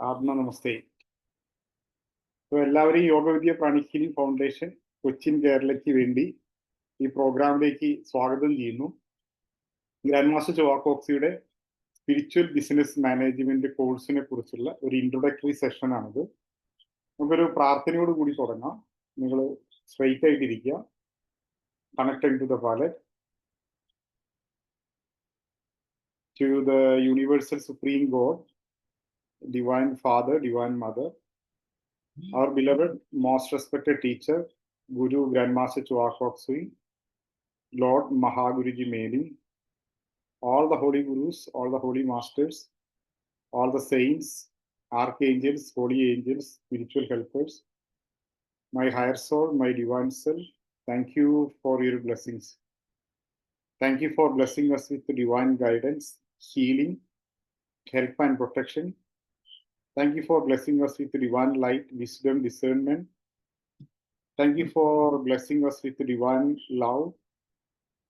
ആത്മ നമസ്തേ. എല്ലാവരെയും Yogavidya pranic healing foundation Cochin കേരളയ്ക്ക് വേണ്ടി ഈ പ്രോഗ്രാമിലേക്ക് സ്വാഗതം ചെയ്യുന്നു. ഗ്രാൻഡ് മാസ്റ്റർ ചൊവാക്കോക്സിയുടെ സ്പിരിച്വൽ ബിസിനസ് മാനേജ്മെന്റ് കോഴ്സിനെ കുറിച്ചുള്ള ഒരു ഇൻട്രൊഡക്ടറി സെഷൻ ആണിത്. നമുക്കൊരു പ്രാർത്ഥനയോട് കൂടി തുടങ്ങാം. നിങ്ങൾ സ്ട്രെയിറ്റ് ആയിട്ടിരിക്കുക. Connected to the palette, to the universal supreme God, Divine Father, Divine Mother, our beloved, most respected teacher, Guru Grandmaster Chowakoksi, Lord Mahaguruji Meli, all the holy gurus, all the holy masters, all the saints, archangels, holy angels, spiritual helpers, my higher soul, my divine self, thank you for your blessings. Thank you for blessing us with divine guidance, healing, help and protection. Thank you for blessing us with divine light, wisdom, discernment. Thank you for blessing us with divine love,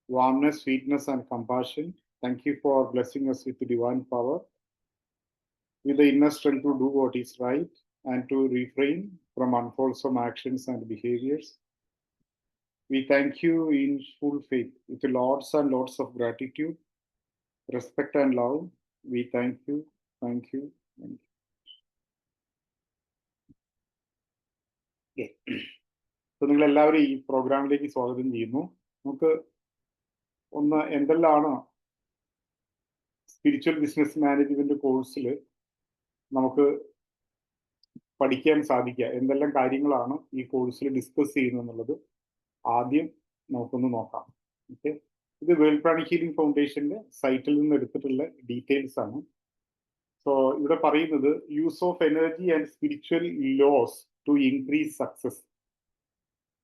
warmness, sweetness, and compassion. Thank you for blessing us with divine power, with the inner strength to do what is right and to refrain from unwholesome actions and behaviors. We thank you in full faith, with lots and lots of gratitude, respect, and love. We thank you, thank you, thank you. അപ്പോൾ നിങ്ങൾ എല്ലാവരും ഈ പ്രോഗ്രാമിലേക്ക് സ്വാഗതം ചെയ്യുന്നു. നമുക്ക് ഒന്ന് എന്തെല്ലാമാണ് സ്പിരിച്വൽ ബിസിനസ് മാനേജ്മെന്റ് കോഴ്സിൽ നമുക്ക് പഠിക്കാൻ സാധിക്കുക, എന്തെല്ലാം കാര്യങ്ങളാണ് ഈ കോഴ്സിൽ ഡിസ്കസ് ചെയ്യുന്നത് എന്നുള്ളത് ആദ്യം നമുക്കൊന്ന് നോക്കാം. ഓക്കെ, ഇത് വേൾഡ് പ്രാണിക് ഹീലിംഗ് ഫൗണ്ടേഷന്റെ സൈറ്റിൽ നിന്ന് എടുത്തിട്ടുള്ള ഡീറ്റെയിൽസ് ആണ്. സോ ഇവിടെ പറയുന്നത് use of energy and spiritual laws to increase success.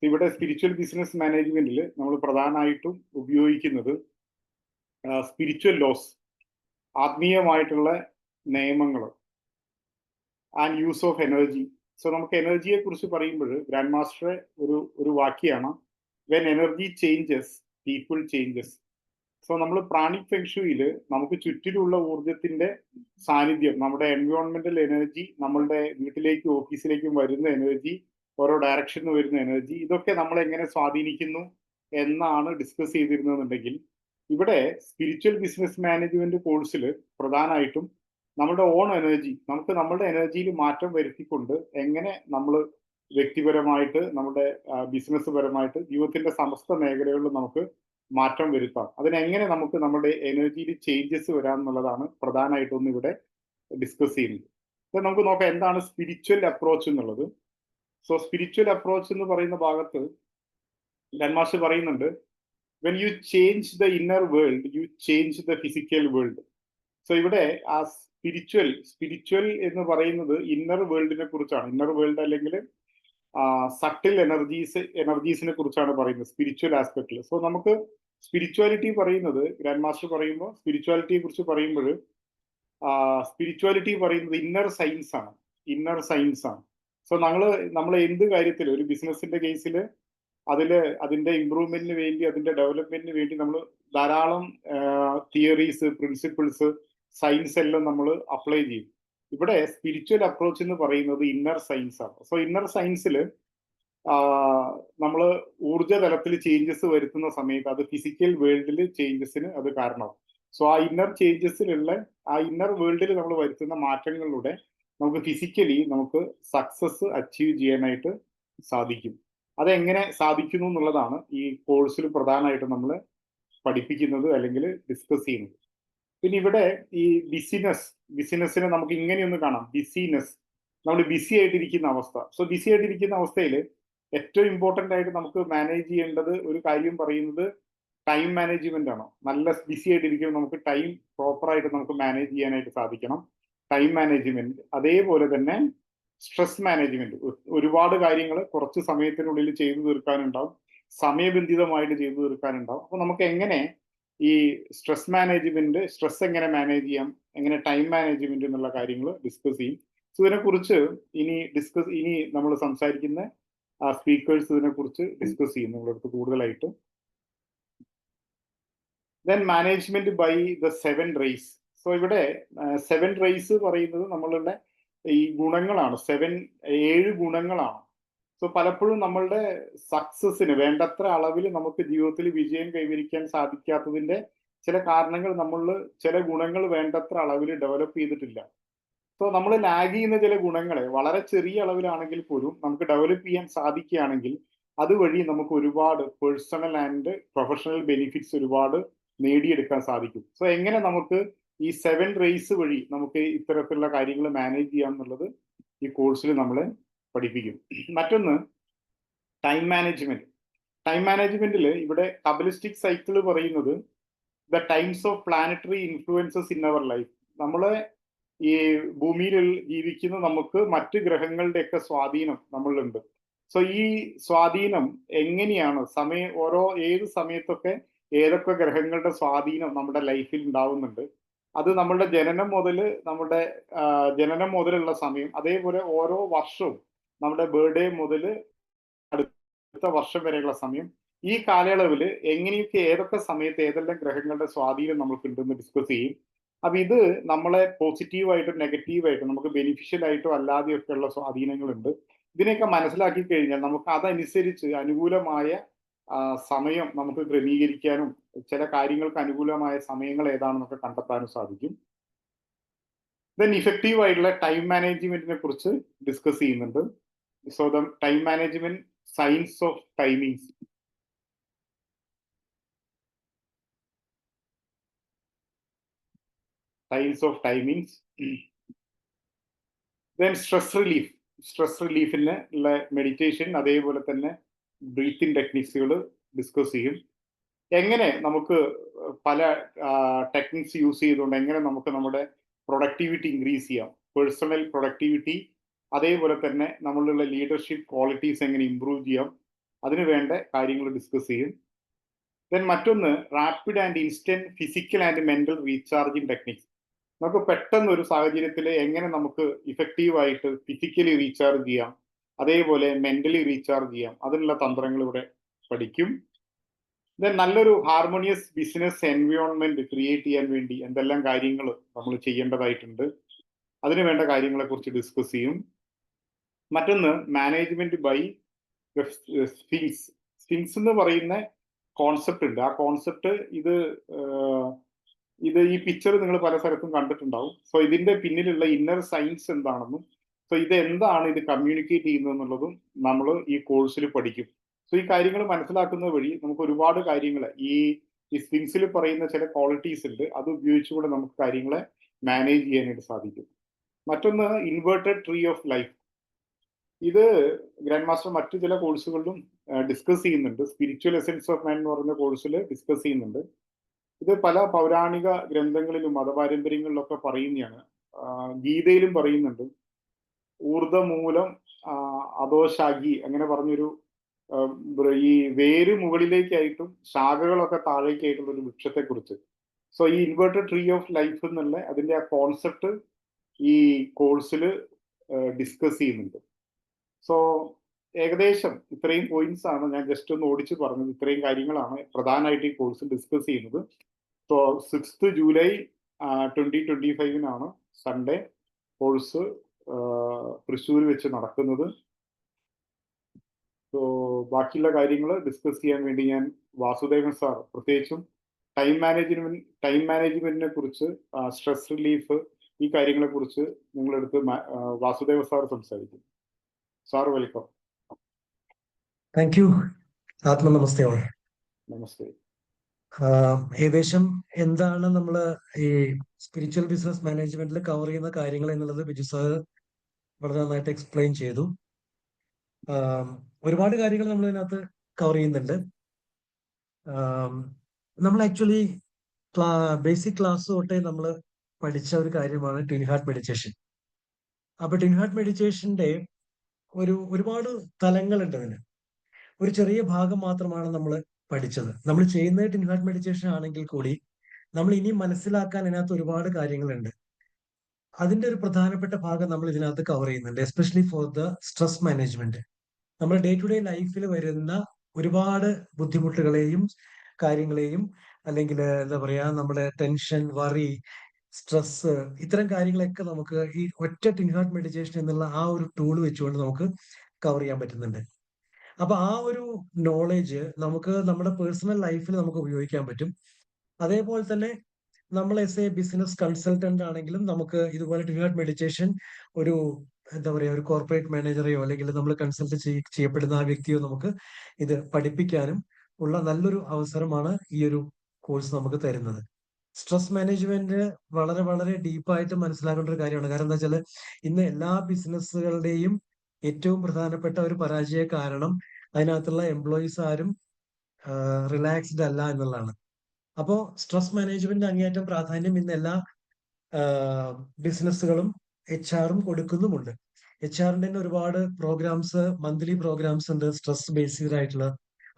ഇവിടെ സ്പിരിച്വൽ ബിസിനസ് മാനേജ്മെന്റിൽ നമ്മൾ പ്രധാനമായിട്ടും ഉപയോഗിക്കുന്നത് സ്പിരിച്വൽ ലോസ്, ആത്മീയമായിട്ടുള്ള നിയമങ്ങൾ, and use of energy. So നമുക്ക് എനർജിയെ കുറിച്ച് പറയുമ്പോൾ ഗ്രാൻഡ് മാസ്റ്ററെ ഒരു വാക്യാണ്, when energy changes people changes. So നമ്മൾ പ്രാണിക് ഫെങ്ഷുയിൽ നമുക്ക് ചുറ്റിലുള്ള ഊർജത്തിന്റെ സാന്നിധ്യം, നമ്മുടെ എൻവയോൺമെന്റൽ എനർജി, നമ്മളുടെ വീട്ടിലേക്കും ഓഫീസിലേക്കും വരുന്ന എനർജി, ഓരോ ഡയറക്ഷനിൽ വരുന്ന എനർജി, ഇതൊക്കെ നമ്മളെ എങ്ങനെ സ്വാധീനിക്കുന്നു എന്നാണ് ഡിസ്കസ് ചെയ്തിരുന്നതെന്നുണ്ടെങ്കിൽ, ഇവിടെ സ്പിരിച്വൽ ബിസിനസ് മാനേജ്മെന്റ് കോഴ്സിൽ പ്രധാനമായിട്ടും നമ്മുടെ ഓൺ എനർജി, നമുക്ക് നമ്മുടെ എനർജിയിൽ മാറ്റം വരുത്തിക്കൊണ്ട് എങ്ങനെ നമ്മൾ വ്യക്തിപരമായിട്ട്, നമ്മുടെ ബിസിനസ് പരമായിട്ട്, ജീവിതത്തിന്റെ സമസ്ത മേഖലകളിൽ നമുക്ക് മാറ്റം വരുത്താം, അതിനെങ്ങനെ നമുക്ക് നമ്മുടെ എനർജിയിൽ ചേഞ്ചസ് വരാം എന്നുള്ളതാണ് പ്രധാനമായിട്ടൊന്നും ഇവിടെ ഡിസ്കസ് ചെയ്യുന്നത്. അപ്പോൾ നമുക്ക് നോക്കാം എന്താണ് സ്പിരിച്വൽ അപ്രോച്ച് എന്നുള്ളത്. സോ സ്പിരിച്വൽ അപ്രോച്ച് എന്ന് പറയുന്ന ഭാഗത്ത് ഗ്രാൻഡ് മാസ്റ്റർ പറയുന്നുണ്ട്, when you change the inner world U change the physical world. So ഇവിടെ ആ സ്പിരിച്വൽ എന്ന് പറയുന്നത് ഇന്നർ വേൾഡിനെ കുറിച്ചാണ്. ഇന്നർ വേൾഡ് അല്ലെങ്കിൽ സട്ടിൽ എനർജീസിനെ കുറിച്ചാണ് പറയുന്നത് സ്പിരിച്വൽ ആസ്പെക്റ്റിൽ. സോ നമുക്ക് സ്പിരിച്വാലിറ്റി പറയുന്നത്, ഗ്രാൻഡ് മാസ്റ്റർ പറയുമ്പോൾ സ്പിരിച്വാലിറ്റിയെ കുറിച്ച് പറയുമ്പോൾ സ്പിരിച്വാലിറ്റി പറയുന്നത് ഇന്നർ സയൻസ് ആണ്. സോ നമ്മൾ എന്ത് കാര്യത്തിൽ, ഒരു ബിസിനസിന്റെ കേസിൽ അതിന്റെ ഇംപ്രൂവ്മെന്റിന് വേണ്ടി, അതിന്റെ ഡെവലപ്മെന്റിന് വേണ്ടി നമ്മൾ ധാരാളം തിയറീസ്, പ്രിൻസിപ്പിൾസ്, സയൻസ് എല്ലാം നമ്മൾ അപ്ലൈ ചെയ്യും. ഇവിടെ സ്പിരിച്വൽ അപ്രോച്ച് എന്ന് പറയുന്നത് ഇന്നർ സയൻസ് ആണ്. സോ ഇന്നർ സയൻസിൽ നമ്മൾ ഊർജ്ജതലത്തിൽ ചേഞ്ചസ് വരുത്തുന്ന സമയത്ത് അത് ഫിസിക്കൽ വേൾഡിൽ ചേഞ്ചസിന് അത് കാരണമാവും. സോ ആ ഇന്നർ ചേഞ്ചസിലുള്ള, ആ ഇന്നർ വേൾഡിൽ നമ്മൾ വരുത്തുന്ന മാറ്റങ്ങളിലൂടെ നമുക്ക് ഫിസിക്കലി നമുക്ക് സക്സസ് അച്ചീവ് ചെയ്യാനായിട്ട് സാധിക്കും. അതെങ്ങനെ സാധിക്കുന്നു എന്നുള്ളതാണ് ഈ കോഴ്സിൽ പ്രധാനമായിട്ടും നമ്മൾ പഠിപ്പിക്കുന്നത് അല്ലെങ്കിൽ ഡിസ്കസ് ചെയ്യുന്നത്. പിന്നെ ഇവിടെ ഈ ബിസിനസ്സിനെ നമുക്ക് ഇങ്ങനെയൊന്ന് കാണാം, ബിസിനെസ്, നമ്മൾ ബിസി ആയിട്ടിരിക്കുന്ന അവസ്ഥ. സോ ബിസി ആയിട്ടിരിക്കുന്ന അവസ്ഥയിൽ ഏറ്റവും ഇമ്പോർട്ടൻ്റ് ആയിട്ട് നമുക്ക് മാനേജ് ചെയ്യേണ്ടത് ഒരു കാര്യം പറയുന്നത് ടൈം മാനേജ്മെന്റ് ആണ്. നല്ല ബിസി ആയിട്ടിരിക്കുമ്പോൾ നമുക്ക് ടൈം പ്രോപ്പറായിട്ട് നമുക്ക് മാനേജ് ചെയ്യാനായിട്ട് സാധിക്കണം. ടൈം മാനേജ്മെന്റ്, അതേപോലെ തന്നെ സ്ട്രെസ് മാനേജ്മെന്റ്. ഒരുപാട് കാര്യങ്ങൾ കുറച്ച് സമയത്തിനുള്ളിൽ ചെയ്തു തീർക്കാനുണ്ടാവും, സമയബന്ധിതമായിട്ട് ചെയ്തു തീർക്കാനുണ്ടാവും. അപ്പൊ നമുക്ക് എങ്ങനെ ഈ സ്ട്രെസ് മാനേജ്മെന്റ്, സ്ട്രെസ് എങ്ങനെ മാനേജ് ചെയ്യാം, എങ്ങനെ ടൈം മാനേജ്മെന്റ് എന്നുള്ള കാര്യങ്ങൾ ഡിസ്കസ് ചെയ്യും. സോ ഇതിനെക്കുറിച്ച് ഇനി നമ്മൾ സംസാരിക്കുന്ന സ്പീക്കേഴ്സ് ഇതിനെക്കുറിച്ച് ഡിസ്കസ് ചെയ്യും നിങ്ങളടുത്ത് കൂടുതലായിട്ട്. Then management by the 7 rays. So ഇവിടെ 7 rays പറയുന്നത് നമ്മളുടെ ഈ ഗുണങ്ങളാണ്. 7 ഗുണങ്ങളാണ്. സോ പലപ്പോഴും നമ്മളുടെ സക്സസിന് വേണ്ടത്ര അളവിൽ നമുക്ക് ജീവിതത്തിൽ വിജയം കൈവരിക്കാൻ സാധിക്കാത്തതിന്റെ ചില കാരണങ്ങൾ നമ്മളിൽ ചില ഗുണങ്ങൾ വേണ്ടത്ര അളവിൽ ഡെവലപ്പ് ചെയ്തിട്ടില്ല. സോ നമ്മൾ ലാഗ് ചെയ്യുന്ന ചില ഗുണങ്ങളെ വളരെ ചെറിയ അളവിലാണെങ്കിൽ പോലും നമുക്ക് ഡെവലപ്പ് ചെയ്യാൻ സാധിക്കുകയാണെങ്കിൽ അതുവഴി നമുക്ക് ഒരുപാട് പേഴ്സണൽ ആൻഡ് പ്രൊഫഷണൽ ബെനിഫിറ്റ്സ് ഒരുപാട് നേടിയെടുക്കാൻ സാധിക്കും. സോ എങ്ങനെ നമുക്ക് ഈ 7 റേസ് വഴി നമുക്ക് ഇത്തരത്തിലുള്ള കാര്യങ്ങൾ മാനേജ് ചെയ്യാം എന്നുള്ളത് ഈ കോഴ്സിൽ നമ്മളെ പഠിപ്പിക്കും. മറ്റൊന്ന് ടൈം മാനേജ്മെന്റ്. ടൈം മാനേജ്മെന്റിൽ ഇവിടെ കബലിസ്റ്റിക് സൈക്കിൾ പറയുന്നത് the times of planetary influences in our life. നമ്മളെ ഈ ഭൂമിയിൽ ജീവിക്കുന്ന നമുക്ക് മറ്റ് ഗ്രഹങ്ങളുടെയൊക്കെ സ്വാധീനം നമ്മളിലുണ്ട്. സോ ഈ സ്വാധീനം എങ്ങനെയാണ് ഏത് സമയത്തൊക്കെ ഏതൊക്കെ ഗ്രഹങ്ങളുടെ സ്വാധീനം നമ്മുടെ ലൈഫിൽ ഉണ്ടാവുന്നുണ്ട്, അത് നമ്മളുടെ ജനനം മുതലുള്ള സമയം, അതേപോലെ ഓരോ വർഷവും നമ്മുടെ ബർത്ത്ഡേ മുതൽ അടുത്ത വർഷം വരെയുള്ള സമയം, ഈ കാലയളവിൽ എങ്ങനെയൊക്കെ ഏതൊക്കെ സമയത്ത് ഏതെല്ലാം ഗ്രഹങ്ങളുടെ സ്വാധീനം നമുക്ക് ഉണ്ടെന്ന് ഡിസ്കസ് ചെയ്യും. അപ്പൊ ഇത് നമ്മളെ പോസിറ്റീവായിട്ടും നെഗറ്റീവായിട്ടും നമുക്ക് ബെനിഫിഷ്യൽ ആയിട്ടും അല്ലാതെയൊക്കെ ഉള്ള സ്വാധീനങ്ങളുണ്ട്. ഇതിനെയൊക്കെ മനസ്സിലാക്കി കഴിഞ്ഞാൽ നമുക്ക് അതനുസരിച്ച് അനുകൂലമായ സമയം നമുക്ക് ക്രമീകരിക്കാനും ചില കാര്യങ്ങൾക്ക് അനുകൂലമായ സമയങ്ങൾ ഏതാണെന്നൊക്കെ കണ്ടെത്താനും സാധിക്കും. ദെൻ ഇഫക്റ്റീവ് ആയിട്ടുള്ള ടൈം മാനേജ്മെന്റിനെ കുറിച്ച് ഡിസ്കസ് ചെയ്യുന്നുണ്ട്. So the time management science of timings. Science of timings. Then stress റിലീഫിന് ഉള്ള മെഡിറ്റേഷൻ, അതേപോലെ തന്നെ ബ്രീത്തിങ് ടെക്നിക്സുകൾ ഡിസ്കസ് ചെയ്യും. എങ്ങനെ നമുക്ക് പല ടെക്നിക്സ് യൂസ് ചെയ്തുകൊണ്ട് എങ്ങനെ നമുക്ക് നമ്മുടെ പ്രൊഡക്ടിവിറ്റി ഇൻക്രീസ് ചെയ്യാം, പേഴ്സണൽ പ്രൊഡക്ടിവിറ്റി, അതേപോലെ തന്നെ നമ്മളുള്ള ലീഡർഷിപ്പ് ക്വാളിറ്റീസ് എങ്ങനെ ഇംപ്രൂവ് ചെയ്യാം, അതിന് വേണ്ട കാര്യങ്ങൾ ഡിസ്കസ് ചെയ്യും. ദെൻ മറ്റൊന്ന് rapid and instant physical and mental recharging techniques. നമുക്ക് പെട്ടെന്ന് ഒരു സാഹചര്യത്തിൽ എങ്ങനെ നമുക്ക് ഇഫക്റ്റീവായിട്ട് ഫിസിക്കലി റീചാർജ് ചെയ്യാം, അതേപോലെ മെന്റലി റീചാർജ് ചെയ്യാം, അതിനുള്ള തന്ത്രങ്ങൾ ഇവിടെ പഠിക്കും. ദെൻ നല്ലൊരു ഹാർമോണിയസ് ബിസിനസ് എൻവയോൺമെന്റ് ക്രിയേറ്റ് ചെയ്യാൻ വേണ്ടി എന്തെല്ലാം കാര്യങ്ങൾ നമ്മൾ ചെയ്യേണ്ടതായിട്ടുണ്ട്, അതിന് വേണ്ട കാര്യങ്ങളെ കുറിച്ച് ഡിസ്കസ് ചെയ്യും. മറ്റൊന്ന് മാനേജ്മെന്റ് ബൈ സ്ഫിങ്സ് എന്ന് പറയുന്ന കോൺസെപ്റ്റ് ഉണ്ട്. ആ കോൺസെപ്റ്റ് ഇത് ഈ പിക്ചർ നിങ്ങൾ പല സ്ഥലത്തും കണ്ടിട്ടുണ്ടാവും. സോ ഇതിന്റെ പിന്നിലുള്ള ഇന്നർ സയൻസ് എന്താണെന്നും ഇത് എന്താണ് ഇത് കമ്മ്യൂണിക്കേറ്റ് ചെയ്യുന്നത് എന്നുള്ളതും നമ്മൾ ഈ കോഴ്സിൽ പഠിക്കും. സോ ഈ കാര്യങ്ങൾ മനസ്സിലാക്കുന്നത് വഴി നമുക്ക് ഒരുപാട് കാര്യങ്ങൾ ഈ സ്ഫിങ്സിൽ പറയുന്ന ചില ക്വാളിറ്റീസ് ഉണ്ട്, അത് ഉപയോഗിച്ചുകൊണ്ട് നമുക്ക് കാര്യങ്ങളെ മാനേജ് ചെയ്യാനായിട്ട് സാധിക്കും. മറ്റൊന്ന് ഇൻവേർട്ടഡ് ട്രീ ഓഫ് ലൈഫ്. ഇത് ഗ്രാൻഡ് മാസ്റ്റർ മറ്റു ചില കോഴ്സുകളിലും ഡിസ്കസ് ചെയ്യുന്നുണ്ട്. സ്പിരിച്വൽ എസൻസ് ഓഫ് മാൻ എന്ന് പറയുന്ന കോഴ്സിൽ ഡിസ്കസ് ചെയ്യുന്നുണ്ട്. ഇത് പല പൗരാണിക ഗ്രന്ഥങ്ങളിലും മതപാരമ്പര്യങ്ങളിലൊക്കെ പറയുന്നതാണ്. ഗീതയിലും പറയുന്നുണ്ട്. ഊർധമൂലം അധോശാഖി അങ്ങനെ പറഞ്ഞൊരു ഈ വേര് മുകളിലേക്കായിട്ടും ശാഖകളൊക്കെ താഴേക്കായിട്ടുള്ള ഒരു വൃക്ഷത്തെ കുറിച്ച്. സോ ഈ ഇൻവേർട്ടഡ് ട്രീ ഓഫ് ലൈഫ് എന്നുള്ള അതിന്റെ ആ കോൺസെപ്റ്റ് ഈ കോഴ്സിൽ ഡിസ്കസ് ചെയ്യുന്നുണ്ട്. സോ ഏകദേശം ഇത്രയും പോയിന്റ്സ് ആണ് ഞാൻ ജസ്റ്റ് ഒന്ന് ഓടിച്ച് പറഞ്ഞത്. ഇത്രയും കാര്യങ്ങളാണ് പ്രധാനമായിട്ട് ഈ കോഴ്സ് ഡിസ്കസ് ചെയ്യുന്നത്. So 6th July 2025 Sunday course Thrissur വെച്ച് നടക്കുന്നത്. സോ ബാക്കിയുള്ള കാര്യങ്ങൾ ഡിസ്കസ് ചെയ്യാൻ വേണ്ടി ഞാൻ വാസുദേവൻ സാർ, പ്രത്യേകിച്ചും ടൈം മാനേജ്മെന്റിനെ കുറിച്ച്, സ്ട്രെസ് റിലീഫ്, ഈ കാര്യങ്ങളെ കുറിച്ച് നിങ്ങളെടുത്ത് വാസുദേവ സാർ സംസാരിക്കും. Sir welcome. Thank you. നമസ്തേ. നമസ്തേ. ഏകദേശം എന്താണ് നമ്മൾ ഈ സ്പിരിച്വൽ ബിസിനസ് മാനേജ്മെന്റിൽ കവർ ചെയ്യുന്ന കാര്യങ്ങൾ എന്നുള്ളത് ബിജു സാർ വളരെ നന്നായിട്ട് എക്സ്പ്ലെയിൻ ചെയ്തു. ഒരുപാട് കാര്യങ്ങൾ നമ്മൾ ഇതിനകത്ത് കവർ ചെയ്യുന്നുണ്ട്. നമ്മൾ ആക്ച്വലി ബേസിക് ക്ലാസ് തൊട്ടേ നമ്മൾ പഠിച്ച ഒരു കാര്യമാണ് ട്വിൻ ഹാർട്ട് മെഡിറ്റേഷൻ. അപ്പൊ ട്വിൻ ഹാർട്ട് മെഡിറ്റേഷന്റെ ഒരുപാട് തലങ്ങളുണ്ട്. അതിന് ഒരു ചെറിയ ഭാഗം മാത്രമാണ് നമ്മൾ പഠിച്ചത്. നമ്മൾ ചെയ്യുന്നത് ട്വിൻ ഹാർട്ട് മെഡിറ്റേഷൻ ആണെങ്കിൽ കൂടി നമ്മൾ ഇനി മനസ്സിലാക്കാൻ ഇതിനകത്ത് ഒരുപാട് കാര്യങ്ങളുണ്ട്. അതിന്റെ ഒരു പ്രധാനപ്പെട്ട ഭാഗം നമ്മൾ ഇതിനകത്ത് കവർ ചെയ്യുന്നുണ്ട്, especially for the stress management. നമ്മുടെ ഡേ ടു ഡേ ലൈഫിൽ വരുന്ന ഒരുപാട് ബുദ്ധിമുട്ടുകളെയും കാര്യങ്ങളെയും, അല്ലെങ്കിൽ എന്താ പറയാ, നമ്മുടെ ടെൻഷൻ, വറി, സ്ട്രെസ്, ഇത്തരം കാര്യങ്ങളൊക്കെ നമുക്ക് ഈ ഒറ്റ ടിൻ ഹാർട്ട് മെഡിറ്റേഷൻ എന്നുള്ള ആ ഒരു ടൂൾ വെച്ചുകൊണ്ട് നമുക്ക് കവർ ചെയ്യാൻ പറ്റുന്നുണ്ട്. അപ്പൊ ആ ഒരു നോളേജ് നമുക്ക് നമ്മുടെ പേഴ്സണൽ ലൈഫിൽ നമുക്ക് ഉപയോഗിക്കാൻ പറ്റും. അതേപോലെ തന്നെ നമ്മൾ എസ് എ ബിസിനസ് കൺസൾട്ടന്റ് ആണെങ്കിലും നമുക്ക് ഇതുപോലെ ടിൻ ഹാർട്ട് മെഡിറ്റേഷൻ ഒരു എന്താ പറയാ ഒരു കോർപ്പറേറ്റ് മാനേജറെയോ അല്ലെങ്കിൽ നമ്മൾ കൺസൾട്ട് ചെയ്യപ്പെടുന്ന ആ വ്യക്തിയോ നമുക്ക് ഇത് പഠിപ്പിക്കാനും ഉള്ള നല്ലൊരു അവസരമാണ് ഈ ഒരു കോഴ്സ് നമുക്ക് തരുന്നത്. സ്ട്രെസ് മാനേജ്മെന്റ് വളരെ വളരെ ഡീപ്പായിട്ട് മനസ്സിലാക്കേണ്ട ഒരു കാര്യമാണ്. കാരണം എന്താ വെച്ചാൽ ഇന്ന് എല്ലാ ബിസിനസ്സുകളുടെയും ഏറ്റവും പ്രധാനപ്പെട്ട ഒരു പരാജയ കാരണം അതിനകത്തുള്ള എംപ്ലോയീസ് ആരും റിലാക്സ്ഡ് അല്ല എന്നുള്ളതാണ്. അപ്പോ സ്ട്രെസ് മാനേജ്മെന്റ് അങ്ങേയറ്റം പ്രാധാന്യം ഇന്ന് എല്ലാ ബിസിനസ്സുകളും HR-ഉം കൊടുക്കുന്നുമുണ്ട്. HR-ന്റെ തന്നെ ഒരുപാട് പ്രോഗ്രാംസ്, മന്ത്ലി പ്രോഗ്രാംസ് ഉണ്ട് സ്ട്രെസ് ബേസ്ഡ് ആയിട്ടുള്ള.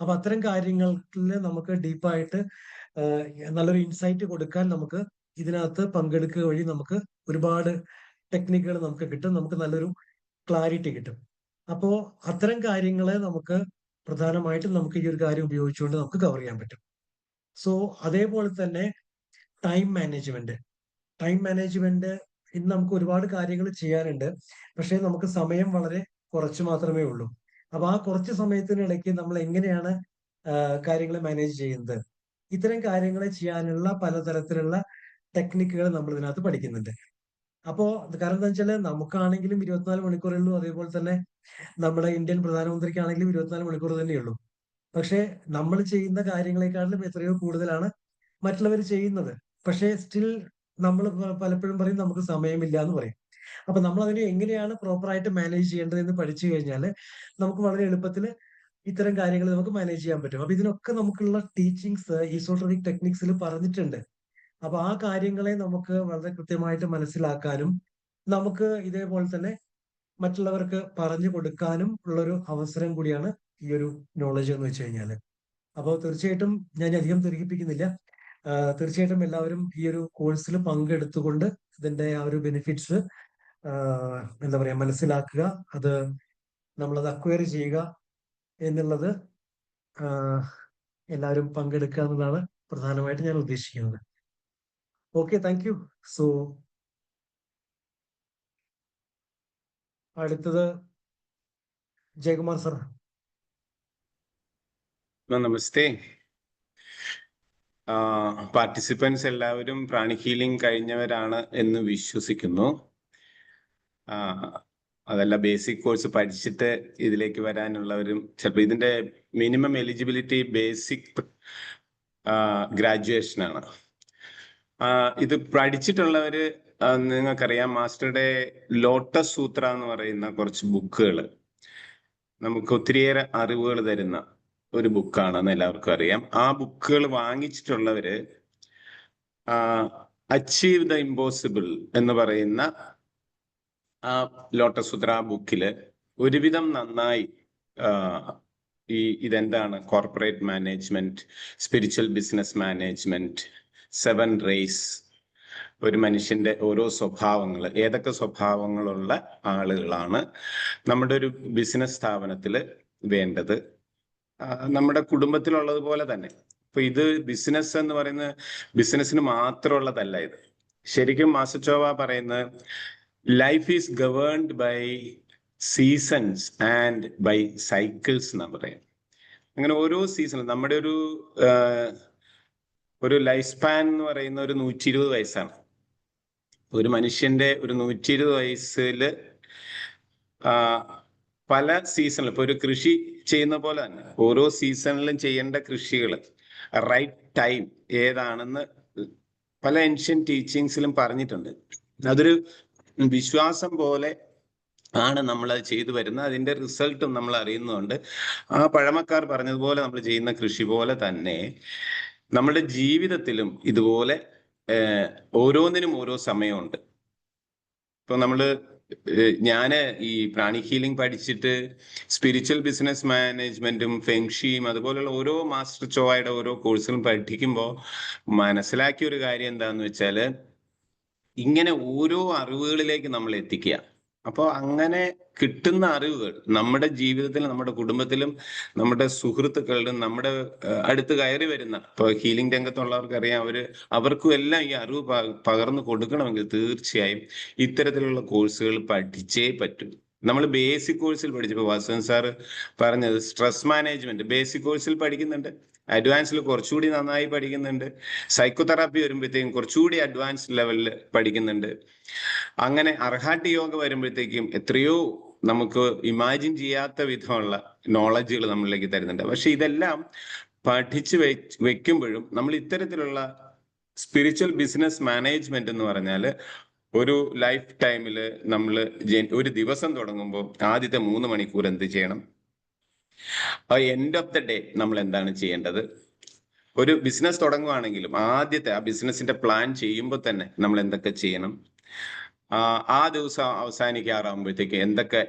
അപ്പൊ അത്തരം കാര്യങ്ങളിൽ നമുക്ക് ഡീപ്പായിട്ട് നല്ലൊരു ഇൻസൈറ്റ് കൊടുക്കാൻ നമുക്ക് ഇതിനകത്ത് പങ്കെടുക്കുക വഴി നമുക്ക് ഒരുപാട് ടെക്നിക്കുകൾ നമുക്ക് കിട്ടും, നമുക്ക് നല്ലൊരു ക്ലാരിറ്റി കിട്ടും. അപ്പോ അത്തരം കാര്യങ്ങളെ നമുക്ക് പ്രധാനമായിട്ടും നമുക്ക് ഈ ഒരു കാര്യം ഉപയോഗിച്ചുകൊണ്ട് നമുക്ക് കവർ ചെയ്യാൻ പറ്റും. സോ അതേപോലെ തന്നെ ടൈം മാനേജ്മെന്റ് ഇന്ന് നമുക്ക് ഒരുപാട് കാര്യങ്ങൾ ചെയ്യാനുണ്ട്. പക്ഷേ നമുക്ക് സമയം വളരെ കുറച്ച് മാത്രമേ ഉള്ളൂ. അപ്പൊ ആ കുറച്ച് സമയത്തിനിടയ്ക്ക് നമ്മൾ എങ്ങനെയാണ് കാര്യങ്ങൾ മാനേജ് ചെയ്യുന്നത്, ഇത്തരം കാര്യങ്ങളെ ചെയ്യാനുള്ള പലതരത്തിലുള്ള ടെക്നിക്കുകൾ നമ്മൾ ഇതിനകത്ത് പഠിക്കുന്നുണ്ട്. അപ്പോ കാരണം എന്താ വെച്ചാൽ നമുക്കാണെങ്കിലും 24 മണിക്കൂറുള്ളൂ, അതേപോലെ തന്നെ നമ്മുടെ ഇന്ത്യൻ പ്രധാനമന്ത്രിക്കാണെങ്കിലും 24 മണിക്കൂർ തന്നെയുള്ളൂ. പക്ഷെ നമ്മൾ ചെയ്യുന്ന കാര്യങ്ങളെക്കാളും എത്രയോ കൂടുതലാണ് മറ്റുള്ളവർ ചെയ്യുന്നത്. പക്ഷേ സ്റ്റിൽ നമ്മൾ പലപ്പോഴും പറയും നമുക്ക് സമയമില്ല എന്ന് പറയും. അപ്പൊ നമ്മൾ അതിനെ എങ്ങനെയാണ് പ്രോപ്പറായിട്ട് മാനേജ് ചെയ്യേണ്ടതെന്ന് പഠിച്ചു കഴിഞ്ഞാൽ നമുക്ക് വളരെ എളുപ്പത്തിൽ ഇത്തരം കാര്യങ്ങൾ നമുക്ക് മാനേജ് ചെയ്യാൻ പറ്റും. അപ്പൊ ഇതിനൊക്കെ നമുക്കുള്ള ടീച്ചിങ്സ് ഈസോട്രോപിക് ടെക്നിക്സിൽ പറഞ്ഞിട്ടുണ്ട്. അപ്പൊ ആ കാര്യങ്ങളെ നമുക്ക് വളരെ കൃത്യമായിട്ട് മനസ്സിലാക്കാനും നമുക്ക് ഇതേപോലെ തന്നെ മറ്റുള്ളവർക്ക് പറഞ്ഞു കൊടുക്കാനും ഉള്ളൊരു അവസരം കൂടിയാണ് ഈ ഒരു നോളജ് എന്ന് വെച്ച് കഴിഞ്ഞാൽ. അപ്പോൾ തീർച്ചയായിട്ടും ഞാൻ അധികം ദീർഘിപ്പിക്കുന്നില്ല. തീർച്ചയായിട്ടും എല്ലാവരും ഈ ഒരു കോഴ്സിൽ പങ്കെടുത്തുകൊണ്ട് ഇതിന്റെ ആ ഒരു ബെനിഫിറ്റ്സ് എന്താ പറയാ മനസ്സിലാക്കുക, അത് നമ്മളത് അക്വയർ ചെയ്യുക എന്നുള്ളത് എല്ലാവരും പങ്കെടുക്കുക എന്നുള്ളതാണ് പ്രധാനമായിട്ട് ഞാൻ ഉദ്ദേശിക്കുന്നത്. Okay, thank you. സോ അടുത്തത് ജയകുമാർ സർ. നമസ്തേ. പാർട്ടിസിപ്പൻസ് എല്ലാവരും പ്രാണിക് ഹീലിംഗ് കഴിഞ്ഞവരാണ് എന്ന് വിശ്വസിക്കുന്നു. അതല്ല, ബേസിക് കോഴ്സ് പഠിച്ചിട്ട് ഇതിലേക്ക് വരാനുള്ളവരും ചിലപ്പോൾ ഇതിന്റെ മിനിമം എലിജിബിലിറ്റി ബേസിക് ഗ്രാജുവേഷൻ ആണ്. ഇത് പഠിച്ചിട്ടുള്ളവര് നിങ്ങൾക്കറിയാം, മാസ്റ്ററുടെ ലോട്ടസ് സൂത്ര എന്ന് പറയുന്ന കുറച്ച് ബുക്കുകൾ നമുക്ക് ഒത്തിരിയേറെ അറിവുകൾ തരുന്ന ഒരു ബുക്കാണെന്ന് എല്ലാവർക്കും അറിയാം. ആ ബുക്കുകൾ വാങ്ങിച്ചിട്ടുള്ളവര് അച്ചീവ് ദ ഇമ്പോസിബിൾ എന്ന് പറയുന്ന ആ ലോട്ടസ് സൂത്ര ബുക്കില് ഒരുവിധം നന്നായി ഇതെന്താണ് corporate management, spiritual business management, 7 rays, ഒരു മനുഷ്യന്റെ ഓരോ സ്വഭാവങ്ങൾ, ഏതൊക്കെ സ്വഭാവങ്ങളുള്ള ആളുകളാണ് നമ്മുടെ ഒരു ബിസിനസ് സ്ഥാപനത്തിൽ വേണ്ടത്, നമ്മുടെ കുടുംബത്തിലുള്ളതുപോലെ തന്നെ. ഇപ്പൊ ഇത് ബിസിനസ് എന്ന് പറയുന്ന ബിസിനസ്സിന് മാത്രമുള്ളതല്ല. ഇത് ശരിക്കും മാസ്റ്റർ ചോവ പറയുന്നത് life is governed by seasons and by cycles എന്നാ പറയാം. അങ്ങനെ ഓരോ സീസണും നമ്മുടെ ഒരു ലൈഫ് സ്പാൻ എന്ന് പറയുന്ന ഒരു 120 വയസ്സാണ്. ഒരു മനുഷ്യന്റെ ഒരു 120 വയസ്സിൽ പല സീസണിലും, ഇപ്പൊ ഒരു കൃഷി ചെയ്യുന്ന പോലെ തന്നെ ഓരോ സീസണിലും ചെയ്യേണ്ട കൃഷികൾ റൈറ്റ് ടൈം ഏതാണെന്ന് പല ഏൻഷ്യൻ ടീച്ചിങ്സിലും പറഞ്ഞിട്ടുണ്ട്. അതൊരു വിശ്വാസം പോലെ ആണ് നമ്മൾ അത് ചെയ്തു വരുന്നത്. അതിന്റെ റിസൾട്ടും നമ്മൾ അറിയുന്നുണ്ട്. ആ പഴമക്കാർ പറഞ്ഞതുപോലെ നമ്മൾ ചെയ്യുന്ന കൃഷി പോലെ തന്നെ നമ്മുടെ ജീവിതത്തിലും ഇതുപോലെ ഓരോന്നിനും ഓരോ സമയമുണ്ട്. ഇപ്പൊ ഞാന് ഈ പ്രാണിക് ഹീലിംഗ് പഠിച്ചിട്ട് സ്പിരിച്വൽ ബിസിനസ് മാനേജ്മെന്റും ഫെങ്ഷിയും അതുപോലുള്ള ഓരോ മാസ്റ്റർ ചോവയുടെ ഓരോ കോഴ്സുകളും പഠിക്കുമ്പോൾ മനസ്സിലാക്കിയ ഒരു കാര്യം എന്താന്ന് വെച്ചാല്, ഇങ്ങനെ ഓരോ അറിവുകളിലേക്ക് നമ്മൾ എത്തിക്കുക. അപ്പോൾ അങ്ങനെ കിട്ടുന്ന അറിവുകൾ നമ്മുടെ ജീവിതത്തിലും നമ്മുടെ കുടുംബത്തിലും നമ്മുടെ സുഹൃത്തുക്കളിലും നമ്മുടെ അടുത്ത് കയറി വരുന്ന ഇപ്പൊ ഹീലിംഗ് രംഗത്തുള്ളവർക്ക് അറിയാം, അവർക്കും എല്ലാം ഈ അറിവ് പകർന്നു കൊടുക്കണമെങ്കിൽ തീർച്ചയായും ഇത്തരത്തിലുള്ള കോഴ്സുകൾ പഠിച്ചേ പറ്റും. നമ്മൾ ബേസിക് കോഴ്സിൽ പഠിച്ചപ്പോൾ വാസുദേവൻ സാറ് പറഞ്ഞത് സ്ട്രെസ് മാനേജ്മെന്റ് ബേസിക് കോഴ്സിൽ പഠിക്കുന്നുണ്ട്, അഡ്വാൻസിൽ കുറച്ചുകൂടി നന്നായി പഠിക്കുന്നുണ്ട്, സൈക്കോതെറാപ്പി വരുമ്പോഴത്തേക്കും കുറച്ചുകൂടി അഡ്വാൻസ് ലെവലിൽ പഠിക്കുന്നുണ്ട്. അങ്ങനെ അർഹാട്ട് യോഗ വരുമ്പോഴത്തേക്കും എത്രയോ നമുക്ക് ഇമാജിൻ ചെയ്യാത്ത വിധമുള്ള നോളജുകൾ നമ്മളിലേക്ക് തരുന്നുണ്ട്. പക്ഷെ ഇതെല്ലാം പഠിച്ചു വെക്കുമ്പോഴും നമ്മൾ ഇത്തരത്തിലുള്ള സ്പിരിച്വൽ ബിസിനസ് മാനേജ്മെന്റ് എന്ന് പറഞ്ഞാൽ ഒരു ലൈഫ് ടൈമിൽ നമ്മൾ ഒരു ദിവസം തുടങ്ങുമ്പോൾ ആദ്യത്തെ 3 മണിക്കൂർ എന്ത് ചെയ്യണം, എൻഡ് ഓഫ് ദ ഡേ നമ്മൾ എന്താണ് ചെയ്യേണ്ടത്, ഒരു ബിസിനസ് തുടങ്ങുകയാണെങ്കിലും ആദ്യത്തെ ആ ബിസിനസിന്റെ പ്ലാൻ ചെയ്യുമ്പോൾ തന്നെ നമ്മൾ എന്തൊക്കെ ചെയ്യണം, ആ ദിവസം അവസാനിക്കാറാകുമ്പോഴത്തേക്ക് എന്തൊക്കെ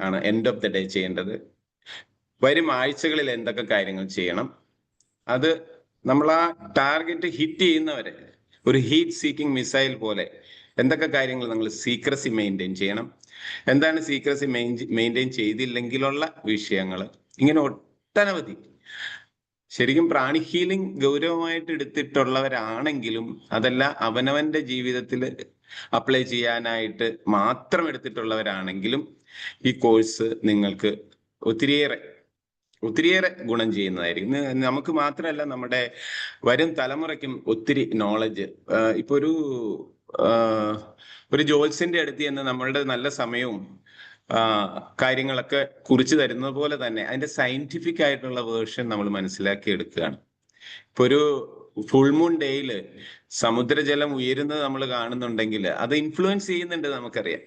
ആണ് എൻഡ് ഓഫ് ദ ഡേ ചെയ്യേണ്ടത്, വരും ആഴ്ചകളിൽ എന്തൊക്കെ കാര്യങ്ങൾ ചെയ്യണം, അത് നമ്മൾ ആ ടാർഗറ്റ് ഹിറ്റ് ചെയ്യുന്നവരെ ഒരു ഹീറ്റ് സീക്കിംഗ് മിസൈൽ പോലെ എന്തൊക്കെ കാര്യങ്ങൾ നമ്മൾ സീക്രസി മെയിൻറ്റെയിൻ ചെയ്യണം, എന്താണ് സീക്രസി മെയിൻറ്റെയിൻ ചെയ്തില്ലെങ്കിലുള്ള വിഷയങ്ങൾ, ഇങ്ങനെ ഒട്ടനവധി. ശരിക്കും പ്രാണി ഹീലിംഗ് ഗൗരവമായിട്ട് എടുത്തിട്ടുള്ളവരാണെങ്കിലും അതല്ല അവനവന്റെ ജീവിതത്തിൽ അപ്ലൈ ചെയ്യാനായിട്ട് മാത്രം എടുത്തിട്ടുള്ളവരാണെങ്കിലും ഈ കോഴ്സ് നിങ്ങൾക്ക് ഒത്തിരിയേറെ ഗുണം ചെയ്യുന്നതായിരിക്കും. നമുക്ക് മാത്രമല്ല നമ്മുടെ വരും തലമുറയ്ക്കും ഒത്തിരി നോളജ്. ഇപ്പൊ ഒരു ജോത്സ്യന്റെ അടുത്ത് ചെന്ന് നമ്മളുടെ നല്ല സമയവും കാര്യങ്ങളൊക്കെ കുറിച്ച് തരുന്നത് പോലെ തന്നെ അതിന്റെ സയന്റിഫിക് ആയിട്ടുള്ള വേർഷൻ നമ്മൾ മനസ്സിലാക്കി എടുക്കുകയാണ്. ഇപ്പൊ ഒരു ഫുൾ മൂൺ ഡേയില് സമുദ്രജലം ഉയരുന്നത് നമ്മൾ കാണുന്നുണ്ടെങ്കിൽ അത് ഇൻഫ്ലുവൻസ് ചെയ്യുന്നുണ്ട്, നമുക്കറിയാം.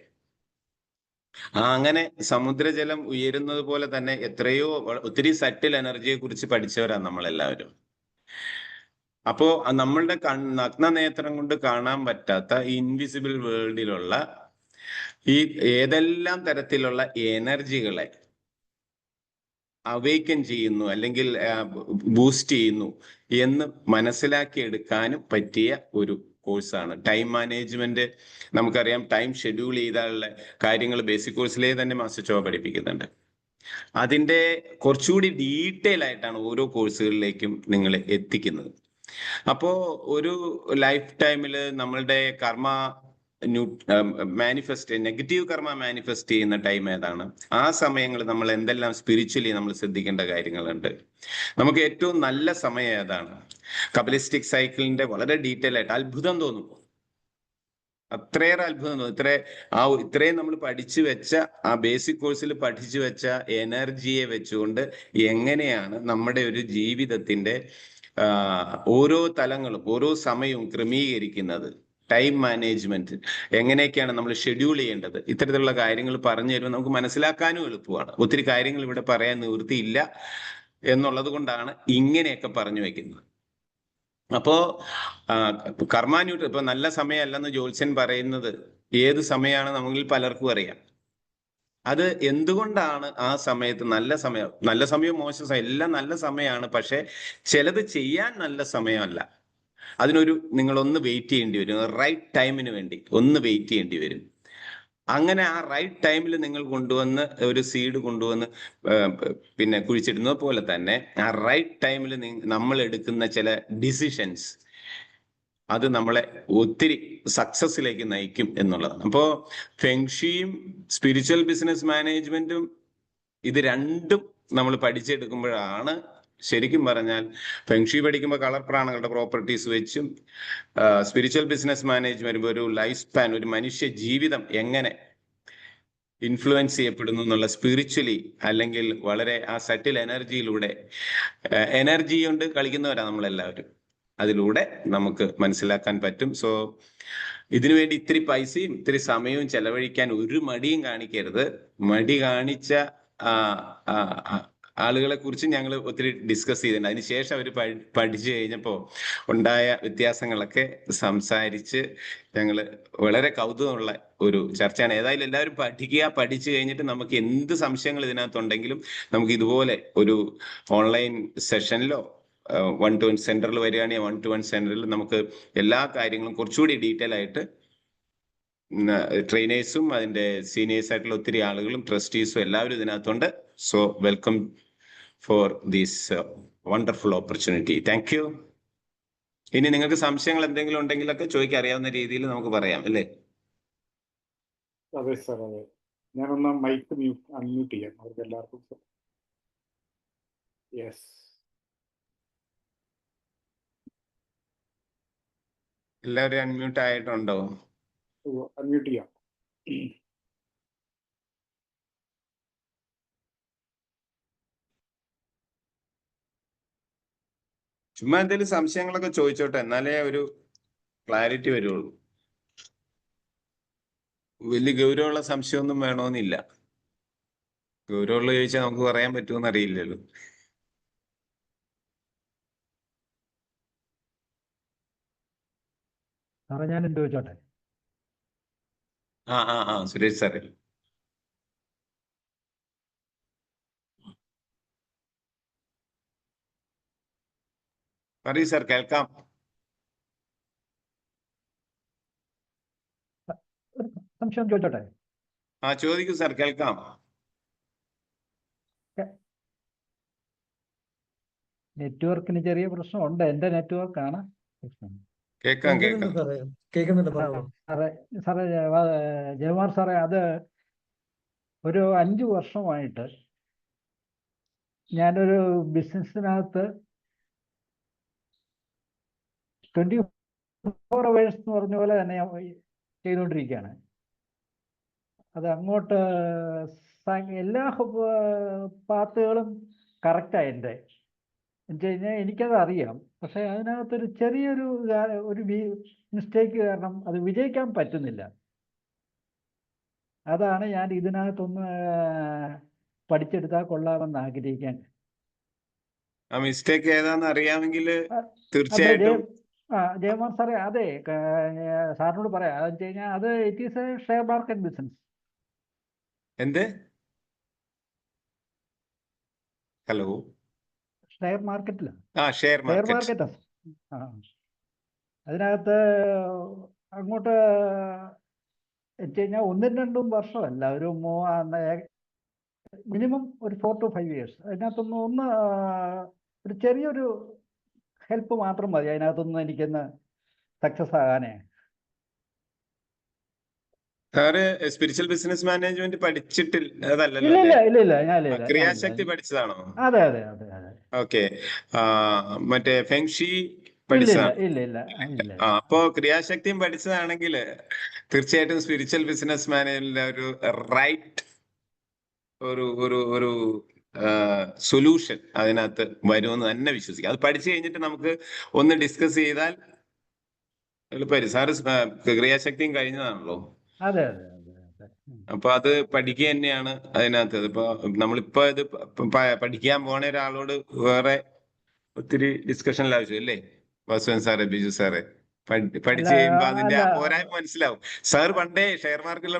അങ്ങനെ സമുദ്രജലം ഉയരുന്നത് പോലെ തന്നെ ഒത്തിരി സട്ടിൽ എനർജിയെ കുറിച്ച് പഠിച്ചവരാണ് നമ്മളെല്ലാവരും. അപ്പോ നമ്മളുടെ നഗ്ന നേത്രം കൊണ്ട് കാണാൻ പറ്റാത്ത ഇൻവിസിബിൾ വേൾഡിലുള്ള ഈ ഏതെല്ലാം തരത്തിലുള്ള എനർജികളെ അവേക്കൻ ചെയ്യുന്നു അല്ലെങ്കിൽ ബൂസ്റ്റ് ചെയ്യുന്നു എന്ന് മനസ്സിലാക്കി എടുക്കാനും പറ്റിയ ഒരു കോഴ്സാണ്. ടൈം മാനേജ്മെന്റ് നമുക്കറിയാം, ടൈം ഷെഡ്യൂൾ ചെയ്താലുള്ള കാര്യങ്ങൾ ബേസിക് കോഴ്സിലേ തന്നെ മാസ്റ്റർ ചോ പഠിപ്പിക്കുന്നുണ്ട്. അതിന്റെ കുറച്ചുകൂടി ഡീറ്റെയിൽ ആയിട്ടാണ് ഓരോ കോഴ്സുകളിലേക്കും നിങ്ങൾ എത്തിക്കുന്നത്. അപ്പോ ഒരു ലൈഫ് ടൈമിൽ നമ്മളുടെ നെഗറ്റീവ് കർമ്മ മാനിഫെസ്റ്റ് ചെയ്യുന്ന ടൈം ഏതാണ്, ആ സമയങ്ങൾ നമ്മൾ എന്തെല്ലാം സ്പിരിച്വലി നമ്മൾ ശ്രദ്ധിക്കേണ്ട കാര്യങ്ങളുണ്ട്, നമുക്ക് ഏറ്റവും നല്ല സമയം ഏതാണ്. കബലിസ്റ്റിക് സൈക്കിളിന്റെ വളരെ ഡീറ്റെയിൽ ആയിട്ട് അത്ഭുതം തോന്നും, അത്രയേറെ അത്ഭുതം തോന്നും. ഇത്രയും നമ്മൾ പഠിച്ചു വെച്ച ആ ബേസിക് കോഴ്സിൽ പഠിച്ചു വെച്ച എനർജിയെ വെച്ചുകൊണ്ട് എങ്ങനെയാണ് നമ്മുടെ ഒരു ജീവിതത്തിന്റെ ഓരോ തലങ്ങളും ഓരോ സമയവും ക്രമീകരിക്കുന്നത്, ടൈം മാനേജ്മെന്റ് എങ്ങനെയൊക്കെയാണ് നമ്മൾ ഷെഡ്യൂൾ ചെയ്യേണ്ടത്, ഇത്തരത്തിലുള്ള കാര്യങ്ങൾ പറഞ്ഞു തരുമ്പോൾ നമുക്ക് മനസ്സിലാക്കാനും എളുപ്പമാണ്. ഒത്തിരി കാര്യങ്ങൾ ഇവിടെ പറയാൻ നിവൃത്തിയില്ല എന്നുള്ളത് കൊണ്ടാണ് ഇങ്ങനെയൊക്കെ പറഞ്ഞു വെക്കുന്നത്. അപ്പോ കർമാന്യൂട്രൽ ഇപ്പൊ നല്ല സമയമല്ലെന്ന് ജ്യോത്സ്യൻ പറയുന്നത് ഏത് സമയമാണ് നമ്മളിൽ പലർക്കും അറിയാം. അത് എന്തുകൊണ്ടാണ് ആ സമയത്ത് നല്ല സമയം മോശം സമയം എല്ലാം നല്ല സമയമാണ്, പക്ഷെ ചിലത് ചെയ്യാൻ നല്ല സമയമല്ല. നിങ്ങളൊന്ന് വെയിറ്റ് ചെയ്യേണ്ടി വരും, റൈറ്റ് ടൈമിന് വേണ്ടി ഒന്ന് വെയിറ്റ് ചെയ്യേണ്ടി വരും. അങ്ങനെ ആ റൈറ്റ് ടൈമിൽ നിങ്ങൾ കൊണ്ടുവന്ന് ഒരു സീഡ് കൊണ്ടുവന്ന് പിന്നെ കുഴിച്ചിടുന്നത് പോലെ തന്നെ ആ റൈറ്റ് ടൈമിൽ നമ്മൾ എടുക്കുന്ന ചില ഡിസിഷൻസ് അത് നമ്മളെ ഒത്തിരി സക്സസിലേക്ക് നയിക്കും എന്നുള്ളതാണ്. അപ്പോൾ ഫെങ്ഷിയും സ്പിരിച്വൽ ബിസിനസ് മാനേജ്മെന്റും ഇത് രണ്ടും നമ്മൾ പഠിച്ചെടുക്കുമ്പോഴാണ് ശരിക്കും പറഞ്ഞാൽ ഫെങ്ഷി പഠിക്കുമ്പോൾ കളർ പ്രാണങ്ങളുടെ പ്രോപ്പർട്ടീസ് വെച്ചും സ്പിരിച്വൽ ബിസിനസ് മാനേജ്മെന്റ് വരുമ്പോൾ ഒരു ലൈഫ് സ്പാൻ, ഒരു മനുഷ്യ ജീവിതം എങ്ങനെ ഇൻഫ്ലുവൻസ് ചെയ്യപ്പെടുന്നു എന്നുള്ള സ്പിരിച്വലി അല്ലെങ്കിൽ വളരെ ആ സട്ടിൽ എനർജി കൊണ്ട് കളിക്കുന്നവരാണ് നമ്മളെല്ലാവരും. അതിലൂടെ നമുക്ക് മനസ്സിലാക്കാൻ പറ്റും. സോ ഇതിനുവേണ്ടി ഇത്തിരി പൈസയും ഇത്തിരി സമയവും ചെലവഴിക്കാൻ ഒരു മടിയും കാണിക്കരുത്. മടി കാണിച്ച ആളുകളെ കുറിച്ച് ഞങ്ങൾ ഒത്തിരി ഡിസ്കസ് ചെയ്തിട്ടുണ്ട്. അതിനുശേഷം അവർ പഠിച്ചു കഴിഞ്ഞപ്പോൾ ഉണ്ടായ വ്യത്യാസങ്ങളൊക്കെ സംസാരിച്ച് ഞങ്ങൾ വളരെ കൗതുകമുള്ള ഒരു ചർച്ചയാണ്. ഏതായാലും എല്ലാവരും പഠിച്ചു കഴിഞ്ഞിട്ട് നമുക്ക് എന്ത് സംശയങ്ങൾ ഇതിനകത്തുണ്ടെങ്കിലും നമുക്ക് ഇതുപോലെ ഒരു ഓൺലൈൻ സെഷനിലോ 1-to-1 സെന്ററിൽ വരികയാണെങ്കിൽ 1-to-1 സെന്ററിൽ നമുക്ക് എല്ലാ കാര്യങ്ങളും കുറച്ചുകൂടി ഡീറ്റെയിൽ ആയിട്ട് ട്രെയിനേഴ്സും അതിന്റെ സീനിയേഴ്സ് ആയിട്ടുള്ള ഒത്തിരി ആളുകളും ട്രസ്റ്റീസും എല്ലാവരും ഇതിനകത്തുണ്ട്. So welcome for this wonderful opportunity. Thank you. ഇനി നിങ്ങൾക്ക് സംശയങ്ങൾ എന്തെങ്കിലും ഉണ്ടെങ്കിലൊക്കെ ചോദിക്കാൻ അറിയാവുന്ന രീതിയിൽ നമുക്ക് പറയാം അല്ലേ? അതെ സാർ, അതെ. ഞാനൊന്ന് മൈക്ക് അൺമ്യൂട്ട് ചെയ്യാം അവർക്ക് എല്ലാവർക്കും. യെസ്, എല്ലാവരും അൺമ്യൂട്ട് ആയിട്ടുണ്ടോ? അൺമ്യൂട്ട് ചെയ്യാം. ചുമ്മാ എന്തെങ്കിലും സംശയങ്ങളൊക്കെ ചോദിച്ചോട്ടെ, എന്നാലേ ഒരു ക്ലാരിറ്റി വരുള്ളൂ. വലിയ ഗൗരവമുള്ള സംശയമൊന്നും വേണമെന്നില്ല. ഗൗരവമുള്ള ചോദിച്ചാൽ നമുക്ക് പറയാൻ പറ്റുമെന്ന് അറിയില്ലല്ലോ. സാറേ ഞാൻ എന്ത് ചോദിച്ചോട്ടെ? സുരേഷ് സാറേ. പറയൂ സാർ, കേൾക്കാം. സംശയം ചോദിച്ചോട്ടെ? ചോദിക്കൂ സാർ, കേൾക്കാം. നെറ്റ്വർക്കിന് ചെറിയ പ്രശ്നമുണ്ട്. എന്റെ നെറ്റ്വർക്കാണ് പ്രശ്നം. കേൾക്കാം. കേൾക്കുന്നുണ്ട്, പറഞ്ഞോളൂ. സാറേ ജയകുമാർ സാറേ, അത് ഒരു 5 വർഷമായിട്ട് ഞാനൊരു ബിസിനസ്സിനകത്ത് 24 hours എന്ന് പറഞ്ഞ പോലെ തന്നെ ഞാൻ ചെയ്തുകൊണ്ടിരിക്കുകയാണ്. അത് അങ്ങോട്ട് എല്ലാ പാത്തുകളും കറക്റ്റാണ് എൻ്റെ. എന്ന് വെച്ച് കഴിഞ്ഞാൽ എനിക്കത് അറിയാം. പക്ഷെ അതിനകത്തൊരു ചെറിയൊരു മിസ്റ്റേക്ക് കാരണം അത് വിജയിക്കാൻ പറ്റുന്നില്ല. അതാണ് ഞാൻ ഇതിനകത്തൊന്ന് പഠിച്ചെടുത്താൽ കൊള്ളാമെന്ന് ആഗ്രഹിക്കാൻ. ആ മിസ്റ്റേക്ക് ഏതാന്ന് അറിയാമെങ്കിൽ തീർച്ചയായിട്ടും. ജയകുമാർ സാറേ, അതെ, സാറിനോട് പറയാം. അതെന്ന് വെച്ച് കഴിഞ്ഞാൽ അത് it is a share market business. എന്ത്? ഹലോ? ഷെയർ മാർക്കറ്റിലാണ്. Share market. അതിനകത്ത് അങ്ങോട്ട് വെച്ച് കഴിഞ്ഞാൽ 1-2 വർഷമല്ല, മിനിമം ഒരു 4 to 5 years. അതിനകത്തൊന്ന് ഒരു ചെറിയൊരു ഹെൽപ്പ് മാത്രം മതി അതിനകത്തൊന്ന് എനിക്കൊന്ന് സക്സസ് ആകാനേ. സാറ് സ്പിരിച്വൽ ബിസിനസ് മാനേജ്മെന്റ് പഠിച്ചിട്ടില്ല? ഇല്ല, ഞാനില്ല. ക്രിയാശക്തി പഠിച്ചതാണോ? അതെ. ഓക്കെ. മറ്റേ ഫെങ്ഷി പഠിച്ചതാണ്? ഇല്ല. അപ്പോ ക്രിയാശക്തിയും പഠിച്ചതാണെങ്കിൽ തീർച്ചയായിട്ടും സ്പിരിച്വൽ ബിസിനസ് മാനേജ്മെന്റ് ഒരു റൈറ്റ് ഒരു സൊല്യൂഷൻ അതിനകത്ത് വരുമെന്ന് തന്നെ വിശ്വസിക്കാം. അത് പഠിച്ചു കഴിഞ്ഞിട്ട് നമുക്ക് ഒന്ന് ഡിസ്കസ് ചെയ്താൽ എളുപ്പമായിരിക്കും. സാറ് ക്രിയാശക്തിയും കഴിഞ്ഞതാണല്ലോ. അതെ. അപ്പൊ അത് പഠിക്കുക തന്നെയാണ് അതിനകത്ത്. ഇപ്പൊ നമ്മളിപ്പോ ഇത് പഠിക്കാൻ പോണ ഒരാളോട് വേറെ ഒത്തിരി ഡിസ്കഷനിൽ ആവശ്യമല്ലേ വാസുവൻ സാറേ, ബിജു സാറേ? പഠിച്ചു കഴിയുമ്പോ അതിന്റെ ആ പോരായ്മ മനസ്സിലാവും. സാർ പണ്ടേ ഷെയർ മാർക്കറ്റിൽ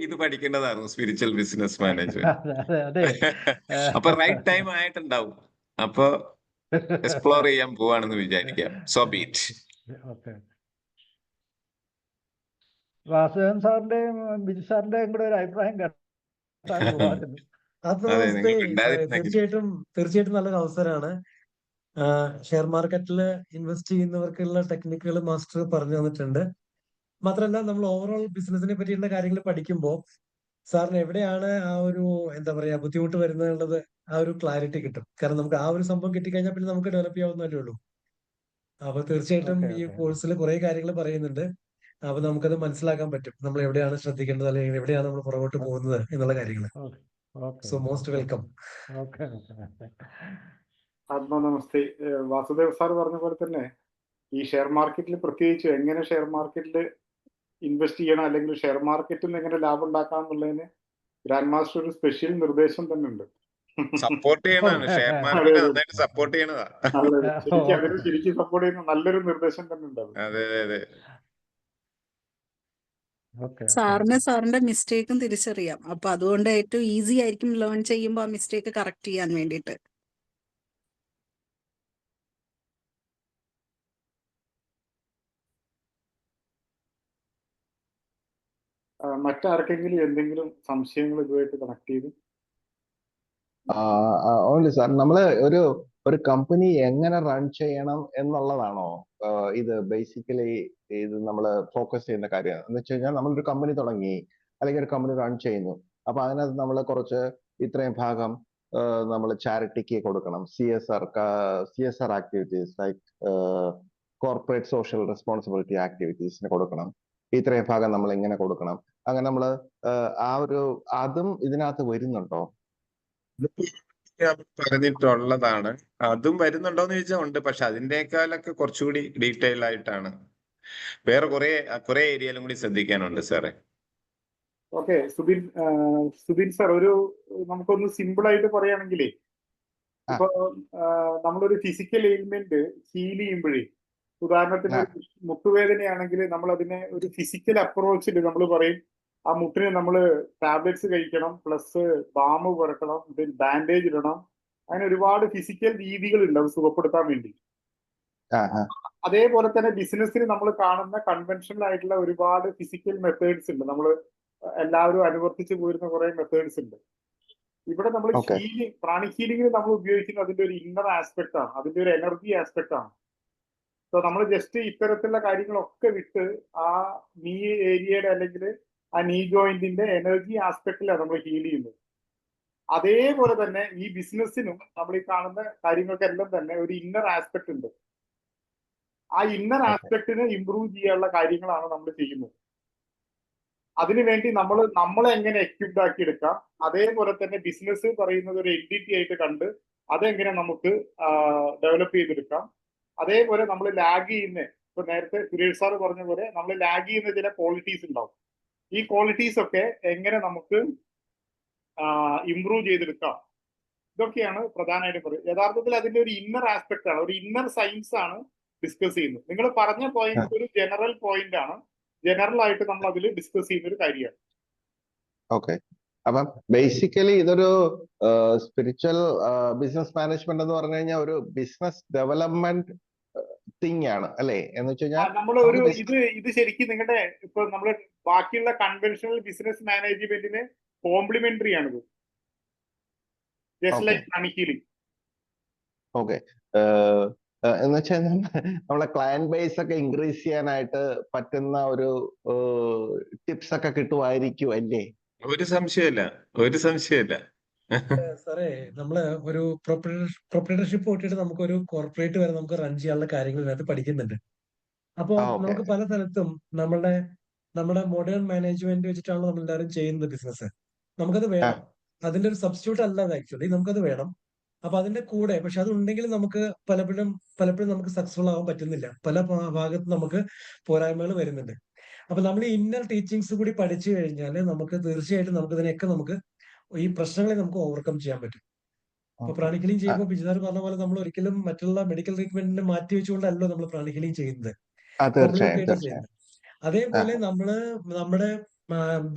ഇത് പഠിക്കേണ്ടതായിരുന്നു, സ്പിരിച്വൽ ബിസിനസ് മാനേജ്മെന്റ്. അപ്പൊ റൈറ്റ് ടൈം ആയിട്ടുണ്ടാവും. അപ്പൊ എക്സ്പ്ലോർ ചെയ്യാൻ പോവാണെന്ന് വിചാരിക്കാം. So beat. വാസുദേവൻ സാറിന്റെയും ബിജു സാറിന്റെയും കൂടെ ഒരു അഭിപ്രായം കേട്ടായിരുന്നു. തീർച്ചയായിട്ടും നല്ലൊരു അവസരമാണ്. ഷെയർ മാർക്കറ്റിൽ ഇൻവെസ്റ്റ് ചെയ്യുന്നവർക്കുള്ള ടെക്നിക്കുകൾ മാസ്റ്റർ പറഞ്ഞു തന്നിട്ടുണ്ട്. മാത്രമല്ല, നമ്മൾ ഓവറോൾ ബിസിനസിനെ പറ്റിയുള്ള കാര്യങ്ങൾ പഠിക്കുമ്പോൾ സാറിന് എവിടെയാണ് ആ ഒരു എന്താ പറയാ ബുദ്ധിമുട്ട് വരുന്നത് ആ ഒരു ക്ലാരിറ്റി കിട്ടും. കാരണം നമുക്ക് ആ ഒരു സംഭവം കിട്ടിക്കഴിഞ്ഞാൽ പിന്നെ നമുക്ക് ഡെവലപ്പ് ചെയ്യാവുന്നതല്ലേ ഉള്ളൂ. അപ്പൊ തീർച്ചയായിട്ടും ഈ കോഴ്സിൽ കുറെ കാര്യങ്ങൾ പറയുന്നുണ്ട്. അപ്പൊ നമുക്കത് മനസ്സിലാക്കാൻ പറ്റും നമ്മൾ എവിടെയാണ് ശ്രദ്ധിക്കേണ്ടത്, അല്ലെങ്കിൽ എവിടെയാണ് നമ്മൾ പുറകോട്ട് പോകുന്നത് എന്നുള്ള കാര്യങ്ങൾ. So most welcome. നമസ്തേ. വാസുദേവ് സാർ പറഞ്ഞ പോലെ തന്നെ ഈ ഷെയർ മാർക്കറ്റിൽ പ്രത്യേകിച്ച് എങ്ങനെ ഷെയർ മാർക്കറ്റിൽ ഇൻവെസ്റ്റ് ചെയ്യണം, അല്ലെങ്കിൽ ഷെയർ മാർക്കറ്റിൽ നിന്ന് എങ്ങനെ ലാഭം ഉണ്ടാക്കാം എന്നുള്ളതിന് ഗ്രാൻഡ് മാസ്റ്റർ ഒരു സ്പെഷ്യൽ നിർദ്ദേശം തന്നെ ഉണ്ട്. സപ്പോർട്ട് ചെയ്യണതാണ്. ഷെയർ മാർക്കറ്റ് നന്നായിട്ട് സപ്പോർട്ട് ചെയ്യണതാ. ശരിക്കും സപ്പോർട്ട് ചെയ്യുന്ന നല്ലൊരു നിർദ്ദേശം തന്നെ ഉണ്ട്. അതെ. സാറിന്റെ മിസ്റ്റേക്കും തിരിച്ചറിയാം. അപ്പൊ അതുകൊണ്ട് ഏറ്റവും ഈസി ആയിരിക്കും ലേൺ ചെയ്യുമ്പോൾ ആ മിസ്റ്റേക്ക് കറക്റ്റ് ചെയ്യാൻ വേണ്ടിയിട്ട്. മറ്റാർക്കെങ്കിലും എന്തെങ്കിലും സംശയങ്ങൾ ഇതുമായിട്ട് കണക്ട് ചെയ്ത്? ഓൺലി സാർ, നമ്മള് ഒരു കമ്പനി എങ്ങനെ റൺ ചെയ്യണം എന്നുള്ളതാണോ ഇത് ബേസിക്കലി ഇത് നമ്മൾ ഫോക്കസ് ചെയ്യുന്ന കാര്യം? എന്ന് വെച്ച് കഴിഞ്ഞാൽ നമ്മളൊരു കമ്പനി തുടങ്ങി അല്ലെങ്കിൽ ഒരു കമ്പനി റൺ ചെയ്യുന്നു. അപ്പൊ അതിനകത്ത് നമ്മൾ കുറച്ച് ഇത്രയും ഭാഗം നമ്മൾ ചാരിറ്റിക്ക് കൊടുക്കണം, CSR activities like corporate social responsibility ആക്ടിവിറ്റീസിന് കൊടുക്കണം, ഇത്രയും ഭാഗം നമ്മൾ ഇങ്ങനെ കൊടുക്കണം. അങ്ങനെ നമ്മൾ അതും ഇതിനകത്ത് വരുന്നുണ്ടോ? പറഞ്ഞിട്ടുള്ളതാണ്. അതും വരുന്നുണ്ടോന്ന് ചോദിച്ചാൽ ഉണ്ട്, പക്ഷെ അതിനേക്കാളൊക്കെ കുറച്ചുകൂടി ഡീറ്റെയിൽ ആയിട്ടാണ്. വേറെ കുറെ ഏരിയയിലും കൂടി ശ്രദ്ധിക്കാനുണ്ട് സാറേ. ഓക്കെ, സുബിൻ സാർ, നമുക്കൊന്ന് സിമ്പിൾ ആയിട്ട് പറയുകയാണെങ്കിലേ, ഇപ്പൊ നമ്മളൊരു ഫിസിക്കൽ എയിൽമെന്റ് ഹീൽ ചെയ്യുമ്പോഴേ, ഉദാഹരണത്തിന് മുട്ടുവേദനയാണെങ്കിൽ നമ്മൾ അതിനെ ഒരു ഫിസിക്കൽ അപ്രോച്ചിൽ നമ്മൾ പറയും ആ മുട്ടിന് നമ്മൾ ടാബ്ലറ്റ്സ് കഴിക്കണം, പ്ലസ് ബാം പുരട്ടണം, ബാൻഡേജ് ഇടണം. അങ്ങനെ ഒരുപാട് ഫിസിക്കൽ രീതികളുണ്ട് അത് സുഖപ്പെടുത്താൻ വേണ്ടി. അതേപോലെ തന്നെ ബിസിനസ്സിന് നമ്മൾ കാണുന്ന കൺവെൻഷണൽ ആയിട്ടുള്ള ഒരുപാട് ഫിസിക്കൽ മെത്തേഡ്സ് ഉണ്ട്. നമ്മൾ എല്ലാവരും അനുവർത്തിച്ചു പോരുന്ന കുറെ മെത്തേഡ്സ് ഉണ്ട്. ഇവിടെ നമ്മൾ പ്രാണിക് ഹീലിംഗിൽ നമ്മൾ ഉപയോഗിക്കുന്നത് അതിന്റെ ഒരു ഇന്നർ ആസ്പെക്ട് ആണ്, അതിന്റെ ഒരു എനർജി ആസ്പെക്ട് ആണ്. സോ നമ്മൾ ജസ്റ്റ് ഇത്തരത്തിലുള്ള കാര്യങ്ങളൊക്കെ വിട്ട് ആ നീ ഏരിയയുടെ അല്ലെങ്കിൽ ആ നീ ജോയിന്റിന്റെ എനർജി ആസ്പെക്റ്റിലാണ് നമ്മൾ ഹീൽ ചെയ്യുന്നത്. അതേപോലെ തന്നെ ഈ ബിസിനസ്സിനും നമ്മൾ ഈ കാണുന്ന കാര്യങ്ങൾക്കെല്ലാം തന്നെ ഒരു ഇന്നർ ആസ്പെക്ട് ഉണ്ട്. ആ ഇന്നർ ആസ്പെക്റ്റിനെ ഇംപ്രൂവ് ചെയ്യാനുള്ള കാര്യങ്ങളാണ് നമ്മൾ ചെയ്യുന്നത്. അതിനുവേണ്ടി നമ്മളെ എങ്ങനെ എക്വിപ്ഡ് ആക്കി എടുക്കാം, അതേപോലെ തന്നെ ബിസിനസ് പറയുന്നത് ഒരു എൻറ്റിറ്റി ആയിട്ട് കണ്ട് അതെങ്ങനെ നമുക്ക് ഡെവലപ്പ് ചെയ്തെടുക്കാം. അതേപോലെ നമ്മൾ ലാഗ് ചെയ്യുന്ന, ഇപ്പൊ നേരത്തെ സുരേഷ് സാറ് പറഞ്ഞ പോലെ നമ്മൾ ലാഗ് ചെയ്യുന്ന ചില ക്വാളിറ്റീസ് ഉണ്ടാവും. ഈ ക്വാളിറ്റീസ് ഒക്കെ എങ്ങനെ നമുക്ക് ഇംപ്രൂവ് ചെയ്തെടുക്കാം, ഇതൊക്കെയാണ് പ്രധാനമായിട്ട് പറയുന്നത്. യഥാർത്ഥത്തിൽ അതിന്റെ ഒരു ഇന്നർ ആസ്പെക്ട് ആണ്, ഒരു ഇന്നർ സയൻസ് ആണ് ഡിസ്കസ് ചെയ്യുന്നത്. നിങ്ങൾ പറഞ്ഞ പോയിന്റ് ഒരു ജനറൽ പോയിന്റ് ആണ്, ജനറൽ ആയിട്ട് നമ്മൾ അതിൽ ഡിസ്കസ് ചെയ്യുന്ന ഒരു കാര്യമാണ്. ഓക്കെ, അപ്പം ബേസിക്കലി ഇതൊരു സ്പിരിച്വൽ ബിസിനസ് മാനേജ്മെന്റ് എന്ന് പറഞ്ഞു കഴിഞ്ഞാൽ ഒരു ബിസിനസ് ഡെവലപ്മെന്റ് തിങ് ആണ് അല്ലേ? എന്ന് വെച്ച് കഴിഞ്ഞാൽ നമ്മൾ ഇത് ശരിക്കും നിങ്ങളുടെ ഇപ്പൊ നമ്മള് ബാക്കിയുള്ള കൺവെൻഷണൽ ബിസിനസ് മാനേജ്മെന്റിന് കോംപ്ലിമെന്ററി ആണിത്, just like pranic healing. Okay, എന്ന് വെച്ചാൽ നമ്മളെ ക്ലയന്റ് ബേസ് ഒക്കെ ഇൻക്രീസ് ചെയ്യാനായിട്ട് പറ്റുന്ന ഒരു ടിപ്സ് ഒക്കെ കിട്ടുമായിരിക്കും അല്ലേ? ഒരു സംശയമില്ല. സാറേ, നമ്മള് ഒരു പ്രൊപ്പറേറ്റർഷിപ്പ് തൊട്ടിട്ട് നമുക്കൊരു കോർപ്പറേറ്റ് വരെ നമുക്ക് റൺ ചെയ്യാനുള്ള കാര്യങ്ങൾ ഇതിനകത്ത് പഠിക്കുന്നുണ്ട്. അപ്പൊ നമുക്ക് പല സ്ഥലത്തും നമ്മുടെ മോഡേൺ മാനേജ്മെന്റ് വെച്ചിട്ടാണല്ലോ നമ്മൾ എല്ലാവരും ചെയ്യുന്നത് ബിസിനസ്. നമുക്കത് വേണം, അതിന്റെ ഒരു സബ്സ്റ്റിറ്റ്യൂട്ട് അല്ല അത്. ആക്ച്വലി നമുക്കത് വേണം. അപ്പൊ അതിന്റെ കൂടെ പക്ഷെ അതുണ്ടെങ്കിൽ നമുക്ക് പലപ്പോഴും നമുക്ക് സക്സസ്ഫുൾ ആവാൻ പറ്റുന്നില്ല. പല ഭാഗത്തും നമുക്ക് പോരായ്മകൾ വരുന്നുണ്ട്. അപ്പൊ നമ്മൾ ഈ ഇന്നർ ടീച്ചിങ്സ് കൂടി പഠിച്ചു കഴിഞ്ഞാൽ നമുക്ക് തീർച്ചയായിട്ടും നമുക്ക് ഈ പ്രശ്നങ്ങളെ നമുക്ക് ഓവർകം ചെയ്യാൻ പറ്റും. അപ്പൊ പ്രാണിക് ഹീലിംഗ് ചെയ്യുമ്പോൾ ബിജുസാർ പറഞ്ഞ പോലെ നമ്മൾ ഒരിക്കലും മറ്റുള്ള മെഡിക്കൽ ട്രീറ്റ്മെന്റിനെ മാറ്റി വെച്ചുകൊണ്ടല്ലോ നമ്മൾ പ്രാണിക് ഹീലിംഗ് ചെയ്യുന്നത്, കോംപ്ലിമെന്റ് ആയിട്ട് ചെയ്യുന്നത്. അതേപോലെ നമ്മുടെ